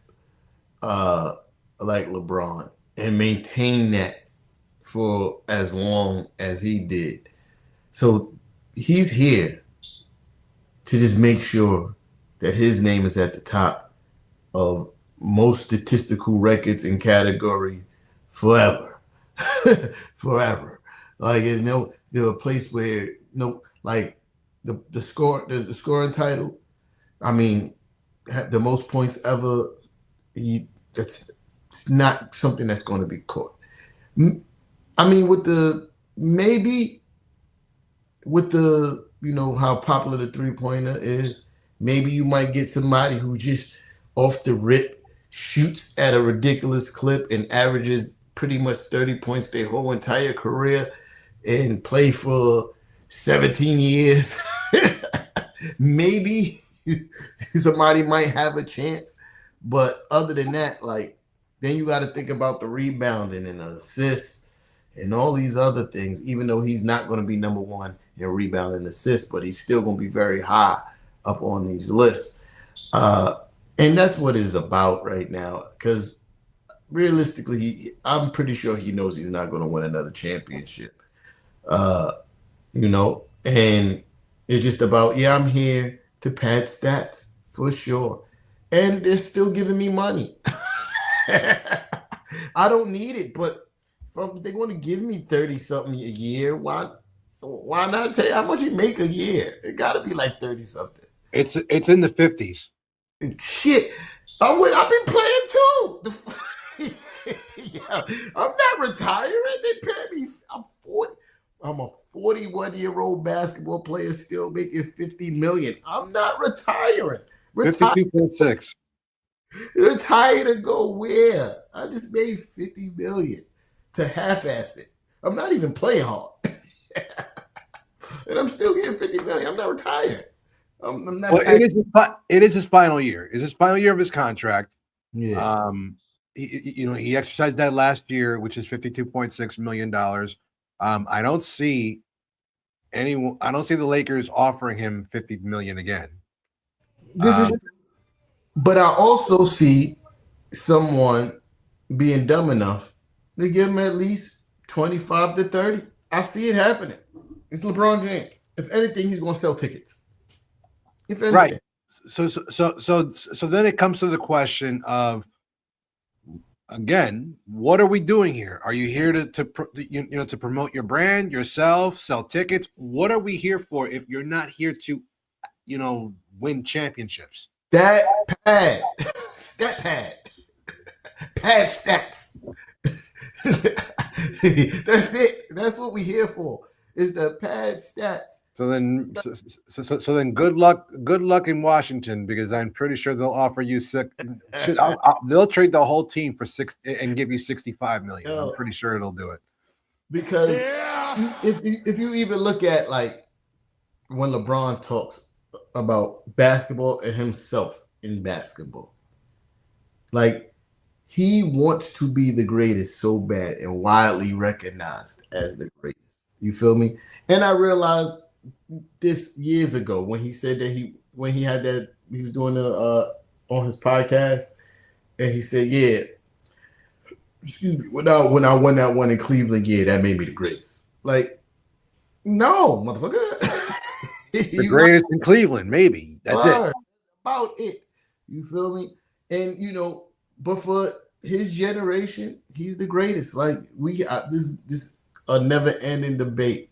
like LeBron and maintain that for as long as he did. So he's here to just make sure that his name is at the top of most statistical records and category forever. Forever. Like, there's a place where like the scoring title. I mean, the most points ever. It's not something that's going to be caught. I mean, with the how popular the 3-pointer is, maybe you might get somebody who just off the rip shoots at a ridiculous clip and averages pretty much 30 points their whole entire career and play for 17 years, maybe somebody might have a chance. But other than that, like, then you got to think about the rebounding and the assists and all these other things, even though he's not going to be number one in rebound and assists, but he's still going to be very high up on these lists. And that's what it's about right now, because realistically, I'm pretty sure he knows he's not going to win another championship. You know, and it's just about, yeah, I'm here to pad stats for sure. And they're still giving me money. I don't need it, but if they're going to give me 30-something a year, why not tell you how much you make a year? It got to be like 30-something. It's in the 50s. Shit. I've been playing too. Yeah, I'm not retiring. They pay me. I'm a 41-year-old basketball player still making $50 million. I'm not retiring. 52.6. Retire to go where? I just made $50 million to half-ass it. I'm not even playing hard. And I'm still getting $50 million. I'm not retiring. I'm not. Well, it is his final year. It's his final year of his contract. Yeah. He exercised that last year, which is $52.6 million. I don't see the Lakers offering him $50 million again. But I also see someone being dumb enough to give him at least 25 to 30. I see it happening. It's LeBron James. If anything, he's going to sell tickets. If anything. Right. So then it comes to the question of, again, what are we doing here? Are you here to promote your brand, yourself, sell tickets? What are we here for if you're not here to, win championships? That pad stats. That's it. That's what we're here for. Is the pad stats. So then, good luck in Washington, because I'm pretty sure they'll offer you they'll trade the whole team for $6 and give you $65 million. I'm pretty sure it'll do it. Because if you even look at, like, when LeBron talks about basketball and himself in basketball, like, he wants to be the greatest so bad and widely recognized as the greatest. You feel me? And I realized this years ago when he said that he was doing on his podcast, and he said, yeah, excuse me, when I won that one in Cleveland, yeah, that made me the greatest. Like, no, motherfucker. The greatest in Cleveland, maybe. That's it. About it. You feel me? And but for his generation, he's the greatest. Like, this a never-ending debate,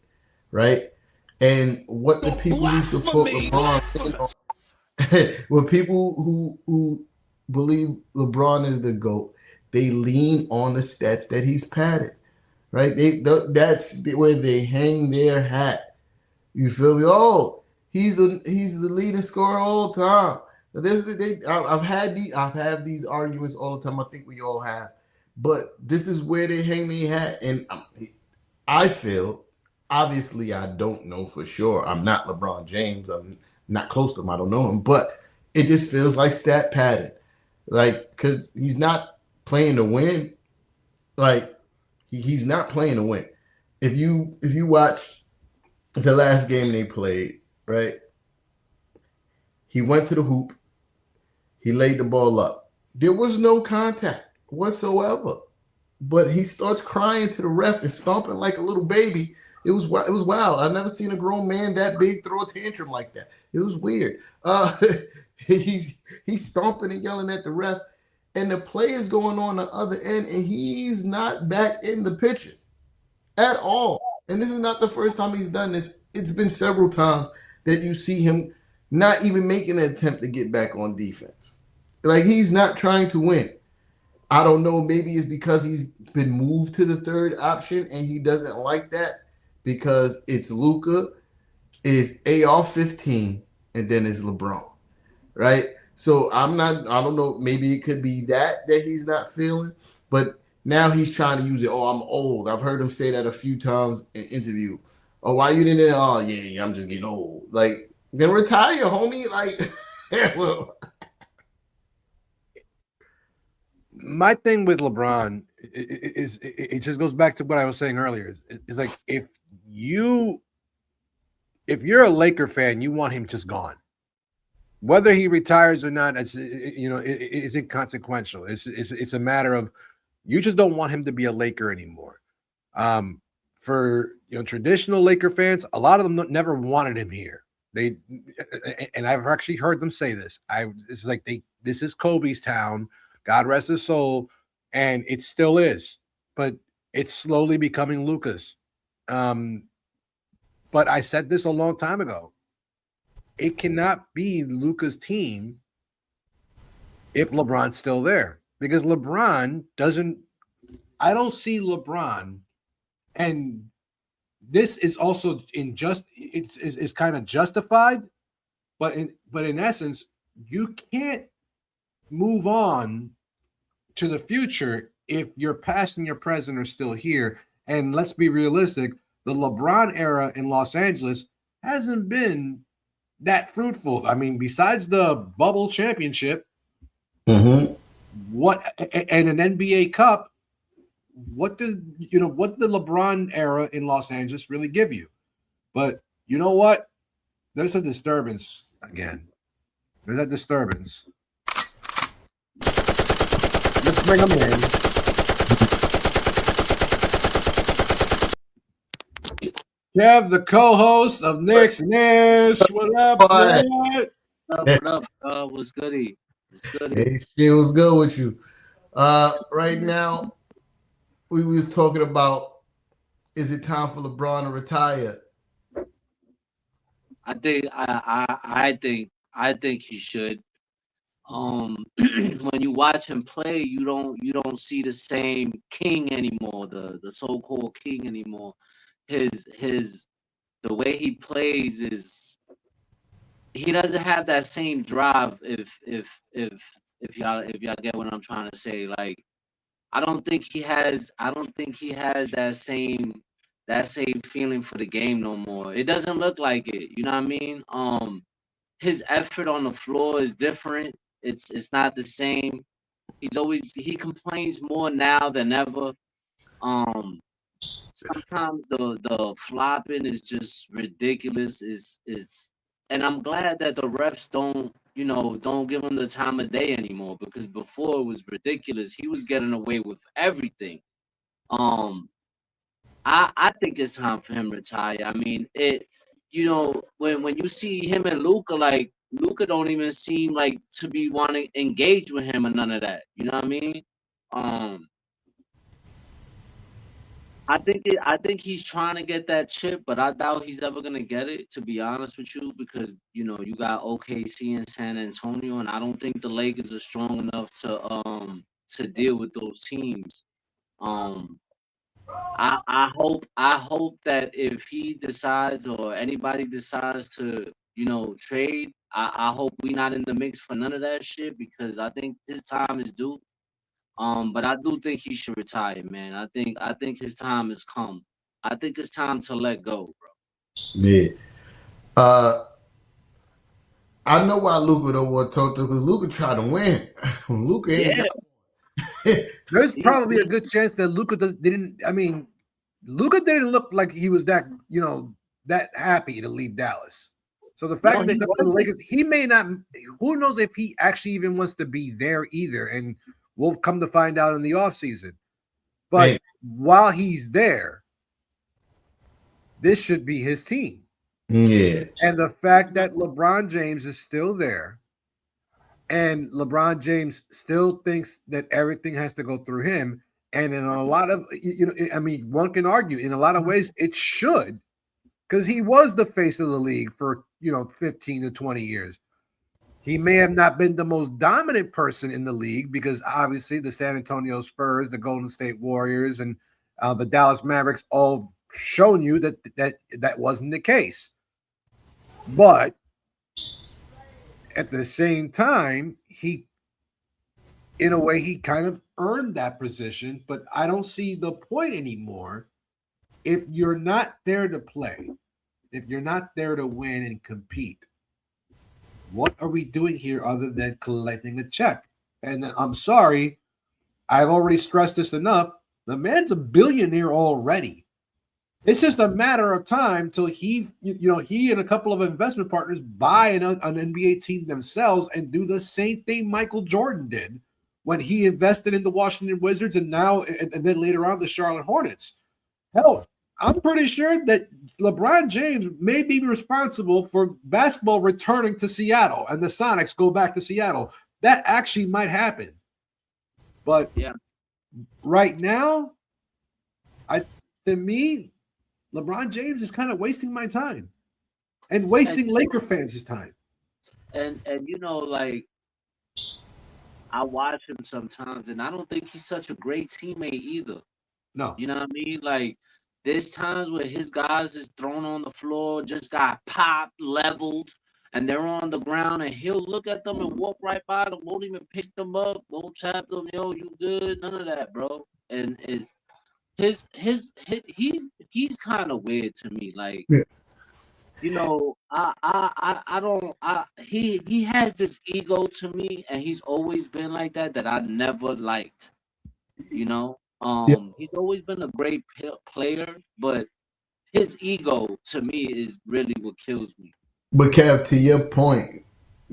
right? And what the people who support LeBron, well, people who believe LeBron is the GOAT, they lean on the stats that he's padded, right? That's where they hang their hat. You feel me? Oh, he's the leading scorer all the time. I've had these arguments all the time. I think we all have, but this is where they hang their hat, and I feel. Obviously, I don't know for sure. I'm not LeBron James. I'm not close to him. I don't know him. But it just feels like stat padded. Like, because he's not playing to win. Like, he's not playing to win. If you watch the last game they played, right? He went to the hoop. He laid the ball up. There was no contact whatsoever. But he starts crying to the ref and stomping like a little baby. It was wild. I've never seen a grown man that big throw a tantrum like that. It was weird. He's stomping and yelling at the ref, and the play is going on the other end, and he's not back in the picture at all. And this is not the first time he's done this. It's been several times that you see him not even making an attempt to get back on defense. Like, he's not trying to win. I don't know. Maybe it's because he's been moved to the third option, and he doesn't like that. Because it's Luka, it's AR-15, and then it's LeBron, right? So I don't know, maybe it could be that he's not feeling, but now he's trying to use it. Oh, I'm old. I've heard him say that a few times in interview. Oh, why you didn't? Oh, yeah, I'm just getting old. Like, then retire, homie. Like, well, My thing with LeBron is it just goes back to what I was saying earlier. It's like if you're a Laker fan, you want him just gone. Whether he retires or not, it's it's inconsequential. It's a matter of you just don't want him to be a Laker anymore. For traditional Laker fans, a lot of them never wanted him here. And I've actually heard them say this. It's like this is Kobe's town. God rest his soul, and it still is, but it's slowly becoming Luka's. But I said this a long time ago. It cannot be Luka's team if LeBron's still there, because LeBron doesn't. I don't see LeBron, and this is also it's kind of justified, but in essence, you can't move on to the future if your past and your present are still here. And let's be realistic, the LeBron era in Los Angeles hasn't been that fruitful. I mean, besides the bubble championship, what and an NBA Cup, what did the LeBron era in Los Angeles really give you? But you know what? There's a disturbance again. There's that disturbance. Let's bring him in. Kev, the co-host of Knicks Nish. What up, man? What up? What's goody? Hey, shit was good with you. Right now, we was talking about, is it time for LeBron to retire? I think he should. When you watch him play, you don't see the same king anymore, the so-called king anymore. The way he plays is he doesn't have that same drive. If y'all get what I'm trying to say, like I don't think he has that same feeling for the game no more. It doesn't look like it. You know what I mean? His effort on the floor is different. It's not the same. He complains more now than ever. Sometimes the flopping is just ridiculous. And I'm glad that the refs don't give him the time of day anymore, because before it was ridiculous. He was getting away with everything. I think it's time for him to retire. I mean, when you see him and Luka, like Luka don't even seem like to be wanting to engage with him or none of that. You know what I mean? I think he's trying to get that chip, but I doubt he's ever gonna get it, to be honest with you, because you got OKC and San Antonio, and I don't think the Lakers are strong enough to deal with those teams. I hope that if he decides or anybody decides to trade, I hope we not in the mix for none of that shit, because I think his time is due. But I do think he should retire, man. I think his time has come. I think it's time to let go, bro. Yeah. I know why Luka don't want to talk to, because Luka trying to win. Luka ain't got. There's probably a good chance that Luka didn't. I mean, Luka didn't look like he was that that happy to leave Dallas. So the fact that he's up to the Lakers, he may not. Who knows if he actually even wants to be there either? And we'll come to find out in the offseason. But while he's there, this should be his team. Yeah. And the fact that LeBron James is still there, and LeBron James still thinks that everything has to go through him. And in a lot of, one can argue in a lot of ways it should, because he was the face of the league for, 15 to 20 years. He may have not been the most dominant person in the league, because obviously the San Antonio Spurs, the Golden State Warriors, and the Dallas Mavericks all shown you that wasn't the case. But At the same time, in a way, he kind of earned that position, but I don't see the point anymore. If you're not there to play, if you're not there to win and compete, what are we doing here other than collecting a check? And I'm sorry, I've already stressed this enough. The man's a billionaire already. It's just a matter of time till he and a couple of investment partners buy an NBA team themselves and do the same thing Michael Jordan did when he invested in the Washington Wizards and then later on the Charlotte Hornets. Hell, I'm pretty sure that LeBron James may be responsible for basketball returning to Seattle and the Sonics go back to Seattle. That actually might happen. But right now, to me, LeBron James is kind of wasting my time and wasting Laker fans' time. And like, I watch him sometimes, and I don't think he's such a great teammate either. No. You know what I mean? Like, there's times where his guys is thrown on the floor, just got popped, leveled, and they're on the ground, and he'll look at them and walk right by them, won't even pick them up, won't tap them, yo, you good? None of that, bro. And he's kind of weird to me. Like, he has this ego to me, and he's always been like that I never liked. He's always been a great player, but his ego to me is really what kills me. But Kev, to your point,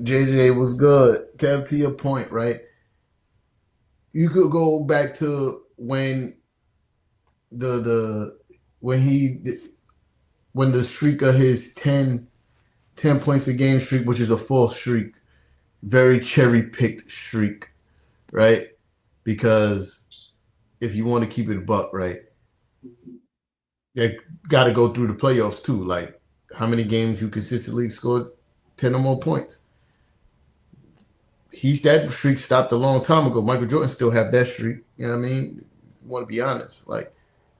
JJ was good. Kev, to your point, right? You could go back to when when the streak of his 10 points a game streak, which is a false streak, very cherry-picked streak, right? Because if you want to keep it a buck, right, you got to go through the playoffs too. Like, how many games you consistently scored 10 or more points? That streak stopped a long time ago. Michael Jordan still have that streak. You know what I mean? You want to be honest, like,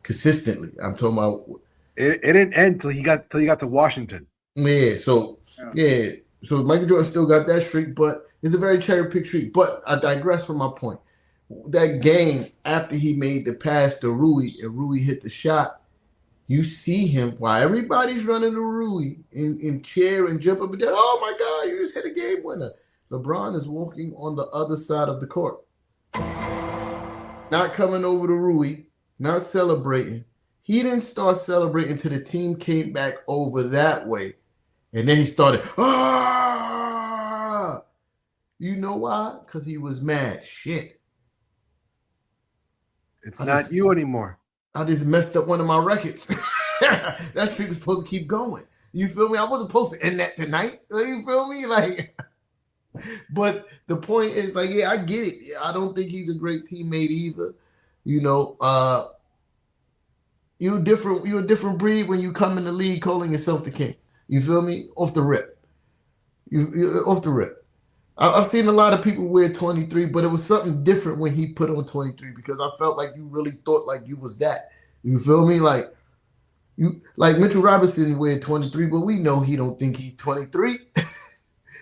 consistently. I'm talking about. It didn't end till you got to Washington. Yeah. So Michael Jordan still got that streak, but it's a very cherry-picked streak. But I digress from my point. That game after he made the pass to Rui and Rui hit the shot, you see him while everybody's running to Rui in cheer and jump up and down. Oh my God, you just hit a game winner. LeBron is walking on the other side of the court. Not coming over to Rui, not celebrating. He didn't start celebrating until the team came back over that way. And then he started, ah! You know why? Because he was mad. Shit. It's not you anymore. I just messed up one of my records. That streak was supposed to keep going. You feel me? I wasn't supposed to end that tonight. You feel me? Like, but the point is, like, yeah, I get it. I don't think he's a great teammate either. You're a different breed when you come in the league calling yourself the king. You feel me? Off the rip. You're off the rip. I've seen a lot of people wear 23, but it was something different when he put on 23 because I felt like you really thought like you was that. You feel me? Like Mitchell Robinson wear 23, but we know he don't think he's 23.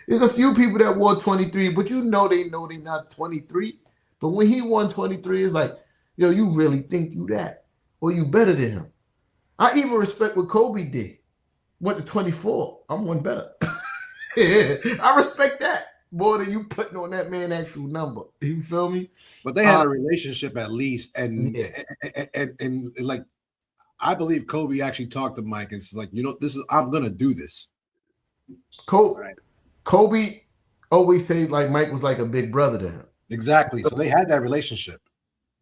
There's a few people that wore 23, but they know they not 23. But when he won 23, it's like, yo, you really think you that, or you better than him. I even respect what Kobe did. Went to 24. I'm one better. I respect that more than you putting on that man actual number. You feel me? But they had a relationship at least, and like, I believe Kobe actually talked to Mike and says, like, I'm gonna do this. Kobe always say like Mike was like a big brother to him. Exactly. So they had that relationship.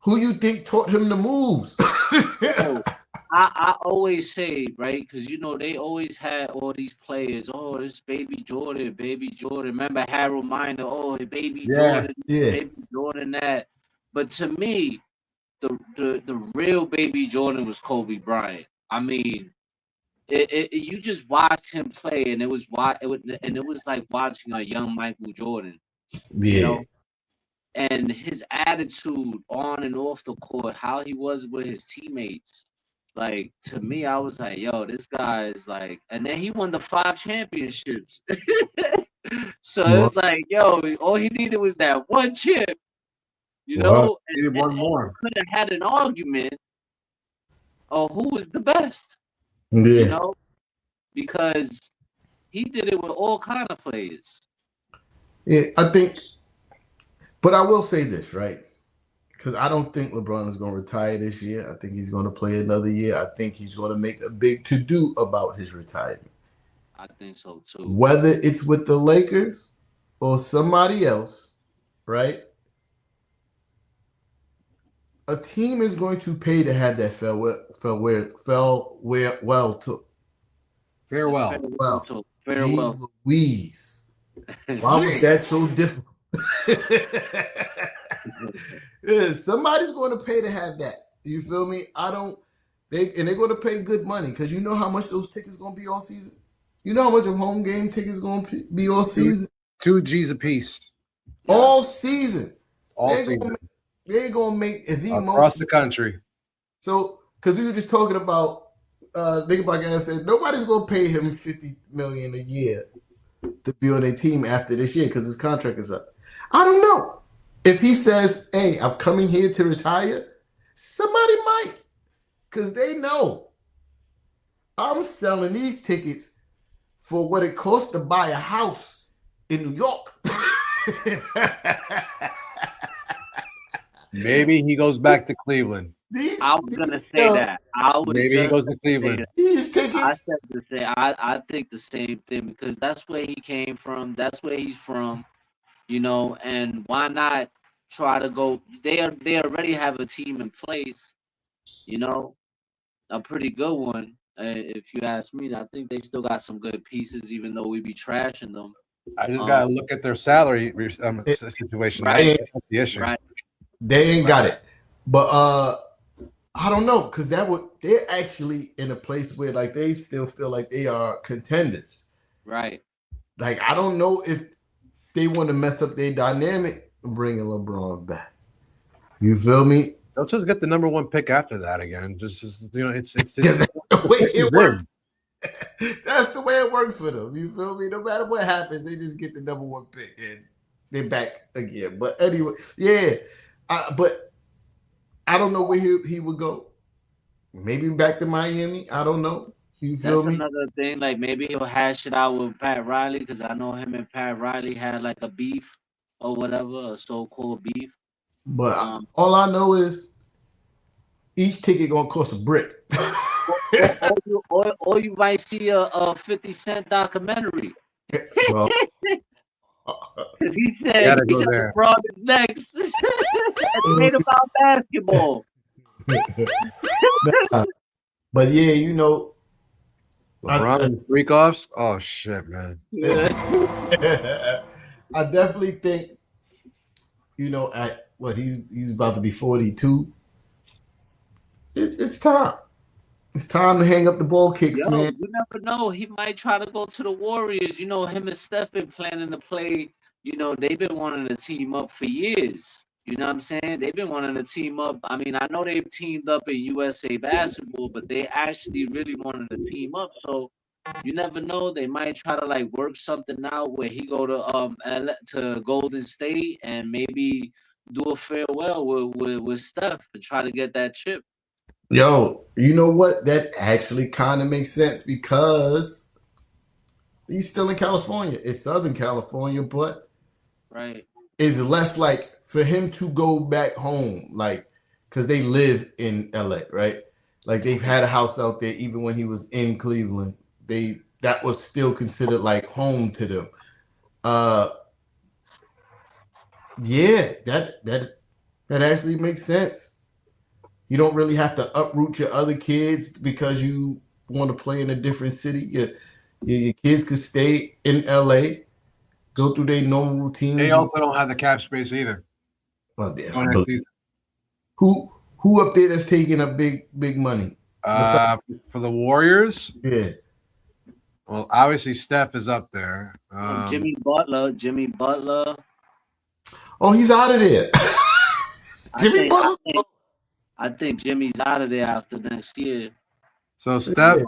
Who you think taught him the moves? I always say, right, because they always had all these players. Oh, this baby Jordan. Remember Harold Miner? Oh, baby Jordan, baby Jordan. That. But to me, the real baby Jordan was Kobe Bryant. I mean, you just watched him play, and it was like watching a young Michael Jordan. Yeah. And his attitude on and off the court, how he was with his teammates. Like, to me, I was like, yo, this guy is like, and then he won the 5 championships. So it's like, yo, all he needed was that one chip, you know, Needed one more. could have had an argument of who was the best, Yeah. you know, because he did it with all kind of players. Yeah, I think, but I will say this, right? Because I don't think LeBron is going to retire this year. I think he's going to play another year. I think he's going to make a big to-do about his retirement. I think so too. Whether it's with the Lakers or somebody else, right? A team is going to pay to have that farewell to. Farewell. Jeez Louise. Why was that so difficult? Yeah, somebody's going to pay to have that. You feel me? They're going to pay good money because you know how much those tickets going to be all season. You know how much a home game tickets going to be all season. $2 a piece. All season. All season. They're going to make across the country. So, because we were just talking about, think about guys said nobody's going to pay him $50 million a year to be on a team after this year because his contract is up. I don't know. If he says, hey, I'm coming here to retire, somebody might. Because they know I'm selling these tickets for what it costs to buy a house in New York. Maybe he goes back to Cleveland. I was gonna say that. Maybe he goes to Cleveland. These tickets. I said to say I think the same thing because that's where he came from. That's where he's from, you know. And why not try to go? They already have a team in place, you know, a pretty good one. If you ask me, I think they still got some good pieces, even though we be trashing them. I just gotta look at their salary situation. Right. That's the issue. Right. They ain't got it. But I don't know, because they're actually in a place where like they still feel like they are contenders. Right. Like I don't know if they want to mess up their dynamic and bringing LeBron back. You feel me? They'll just get the number one pick after that again. Just you know, it's That's the way it works. That's the way it works for them. You feel me? No matter what happens, they just get the number one pick and they're back again. But anyway, yeah. But I don't know where he would go. Maybe back to Miami. I don't know. You feel That's me? another thing. Like maybe he'll hash it out with Pat Riley because I know him and Pat Riley had like a beef or whatever, a so-called beef. But all I know is each ticket gonna cost a brick. or you might see a 50 Cent documentary. Well, he said LeBron is next. It's made about basketball. But yeah, you know, LeBron and freak offs. Oh shit, man. I definitely think, you know, at what he's about to be 42. It's time. It's time to hang up the ball kicks, man. You never know. He might try to go to the Warriors. You know, him and Steph been planning to play. You know, they've been wanting to team up for years. You know what I'm saying? They've been wanting to team up. I mean, I know they've teamed up in USA basketball, but they actually really wanted to team up. So you never know. They might try to like work something out where he go to Golden State and maybe do a farewell with Steph and try to get that chip. Yo, you know what? That actually kind of makes sense because he's still in California. It's Southern California, but right, it's less like for him to go back home, like because they live in LA, right? Like they've had a house out there even when he was in Cleveland. That was still considered like home to them. Yeah, that actually makes sense. You don't really have to uproot your other kids because you want to play in a different city. Your kids could stay in LA, go through their normal routine. They also don't have the cap space either. Well, yeah, who up there that's taking up big money? For the Warriors? Yeah. Well, obviously Steph is up there. Jimmy Butler. Oh, he's out of there. Jimmy Butler. I think Jimmy's out of there after next year. So Steph.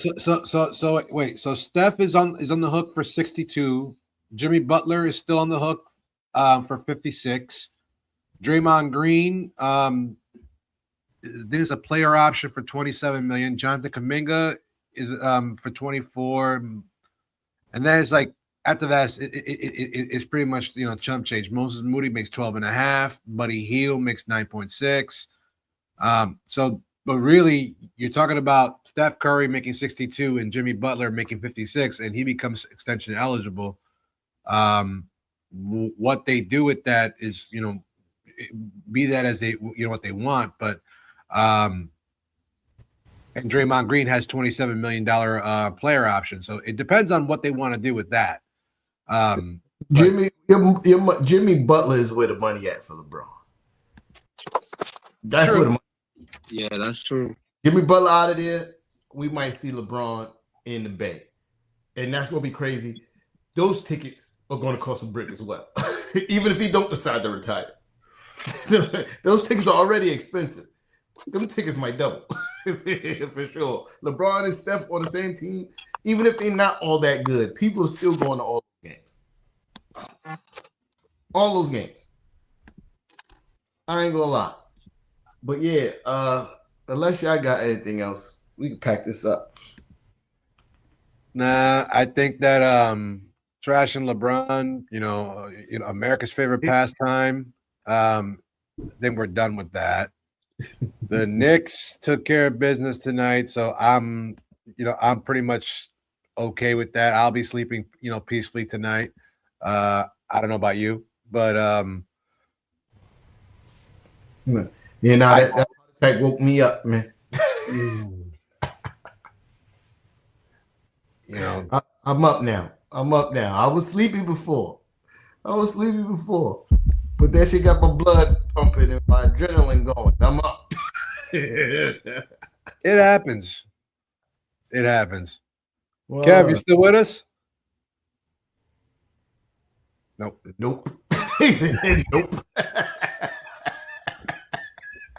So wait. So Steph is on the hook for 62. Jimmy Butler is still on the hook for 56. Draymond Green, there's a player option for $27 million. Jonathan Kuminga is for 24, and then it's like after that, it's pretty much chump change. Moses Moody makes 12.5. Buddy Hield makes 9.6. But really, you're talking about Steph Curry making 62 and Jimmy Butler making 56, and he becomes extension eligible. What they do with that is, be that as they, what they want. But and Draymond Green has $27 million player option, so it depends on what they want to do with that. Jimmy Butler is where the money at for LeBron. That's True. where the money. Yeah, that's true. Jimmy Butler out of there, we might see LeBron in the Bay. And that's going to be crazy. Those tickets are going to cost a brick as well, even if he don't decide to retire. Those tickets are already expensive. Them tickets might double, for sure. LeBron and Steph on the same team, even if they're not all that good, people are still going to all those games. All those games. I ain't going to lie. But yeah, unless y'all got anything else, we can pack this up. Nah, I think that trashing LeBron, America's favorite pastime. Then we're done with that. The Knicks took care of business tonight, so I'm pretty much okay with that. I'll be sleeping, peacefully tonight. I don't know about you, but that attack woke me up, man. I'm up now. I was sleepy before. But that shit got my blood pumping and my adrenaline going. I'm up. It happens. Well, Kev, you still with us? Nope. Nope.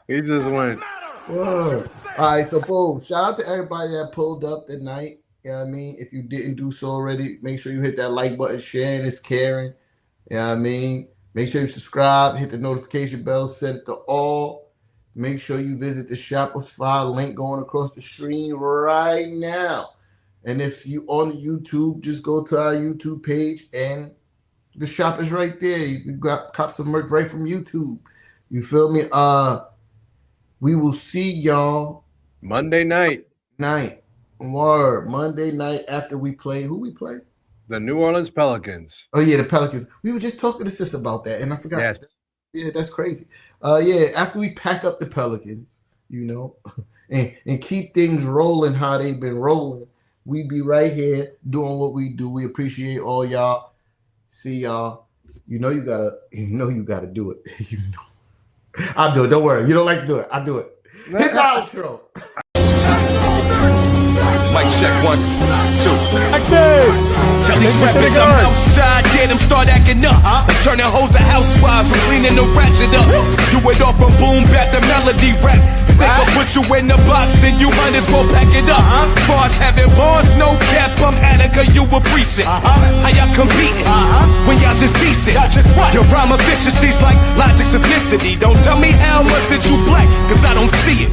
He just went. Whoa. All right, so boom. Shout out to everybody that pulled up tonight. You know what I mean? If you didn't do so already, make sure you hit that like button. Sharing is caring. You know what I mean? Make sure you subscribe, hit the notification bell, set it to all. Make sure you visit the Shopify link going across the screen right now. And if you on YouTube, just go to our YouTube page and the shop is right there. You got cop some merch right from YouTube. You feel me? We will see y'all Monday night. Word. Monday night after we play. Who we play? The New Orleans Pelicans. Oh, yeah, the Pelicans. We were just talking to sis about that, and I forgot. Yes. Yeah, that's crazy. After we pack up the Pelicans, and keep things rolling how they've been rolling, we be right here doing what we do. We appreciate all y'all. See y'all. You gotta do it. I'll do it. Don't worry. You don't like to do it. I'll do it. Hit the outro. Mic check 1, 2. Tell these rappers I'm outside, get them start acting up. Turning hoes to housewives and cleaning the ratchet up. Do it off from boom bap the melody rap. If they gon' put you in the box, then you might as well pack it up. Bars having bars, no cap, I'm Attica, you a precinct. How y'all competing when y'all just decent? Your rhyme efficiency's like logic simplicity. Don't tell me how much that you black, cause I don't see it.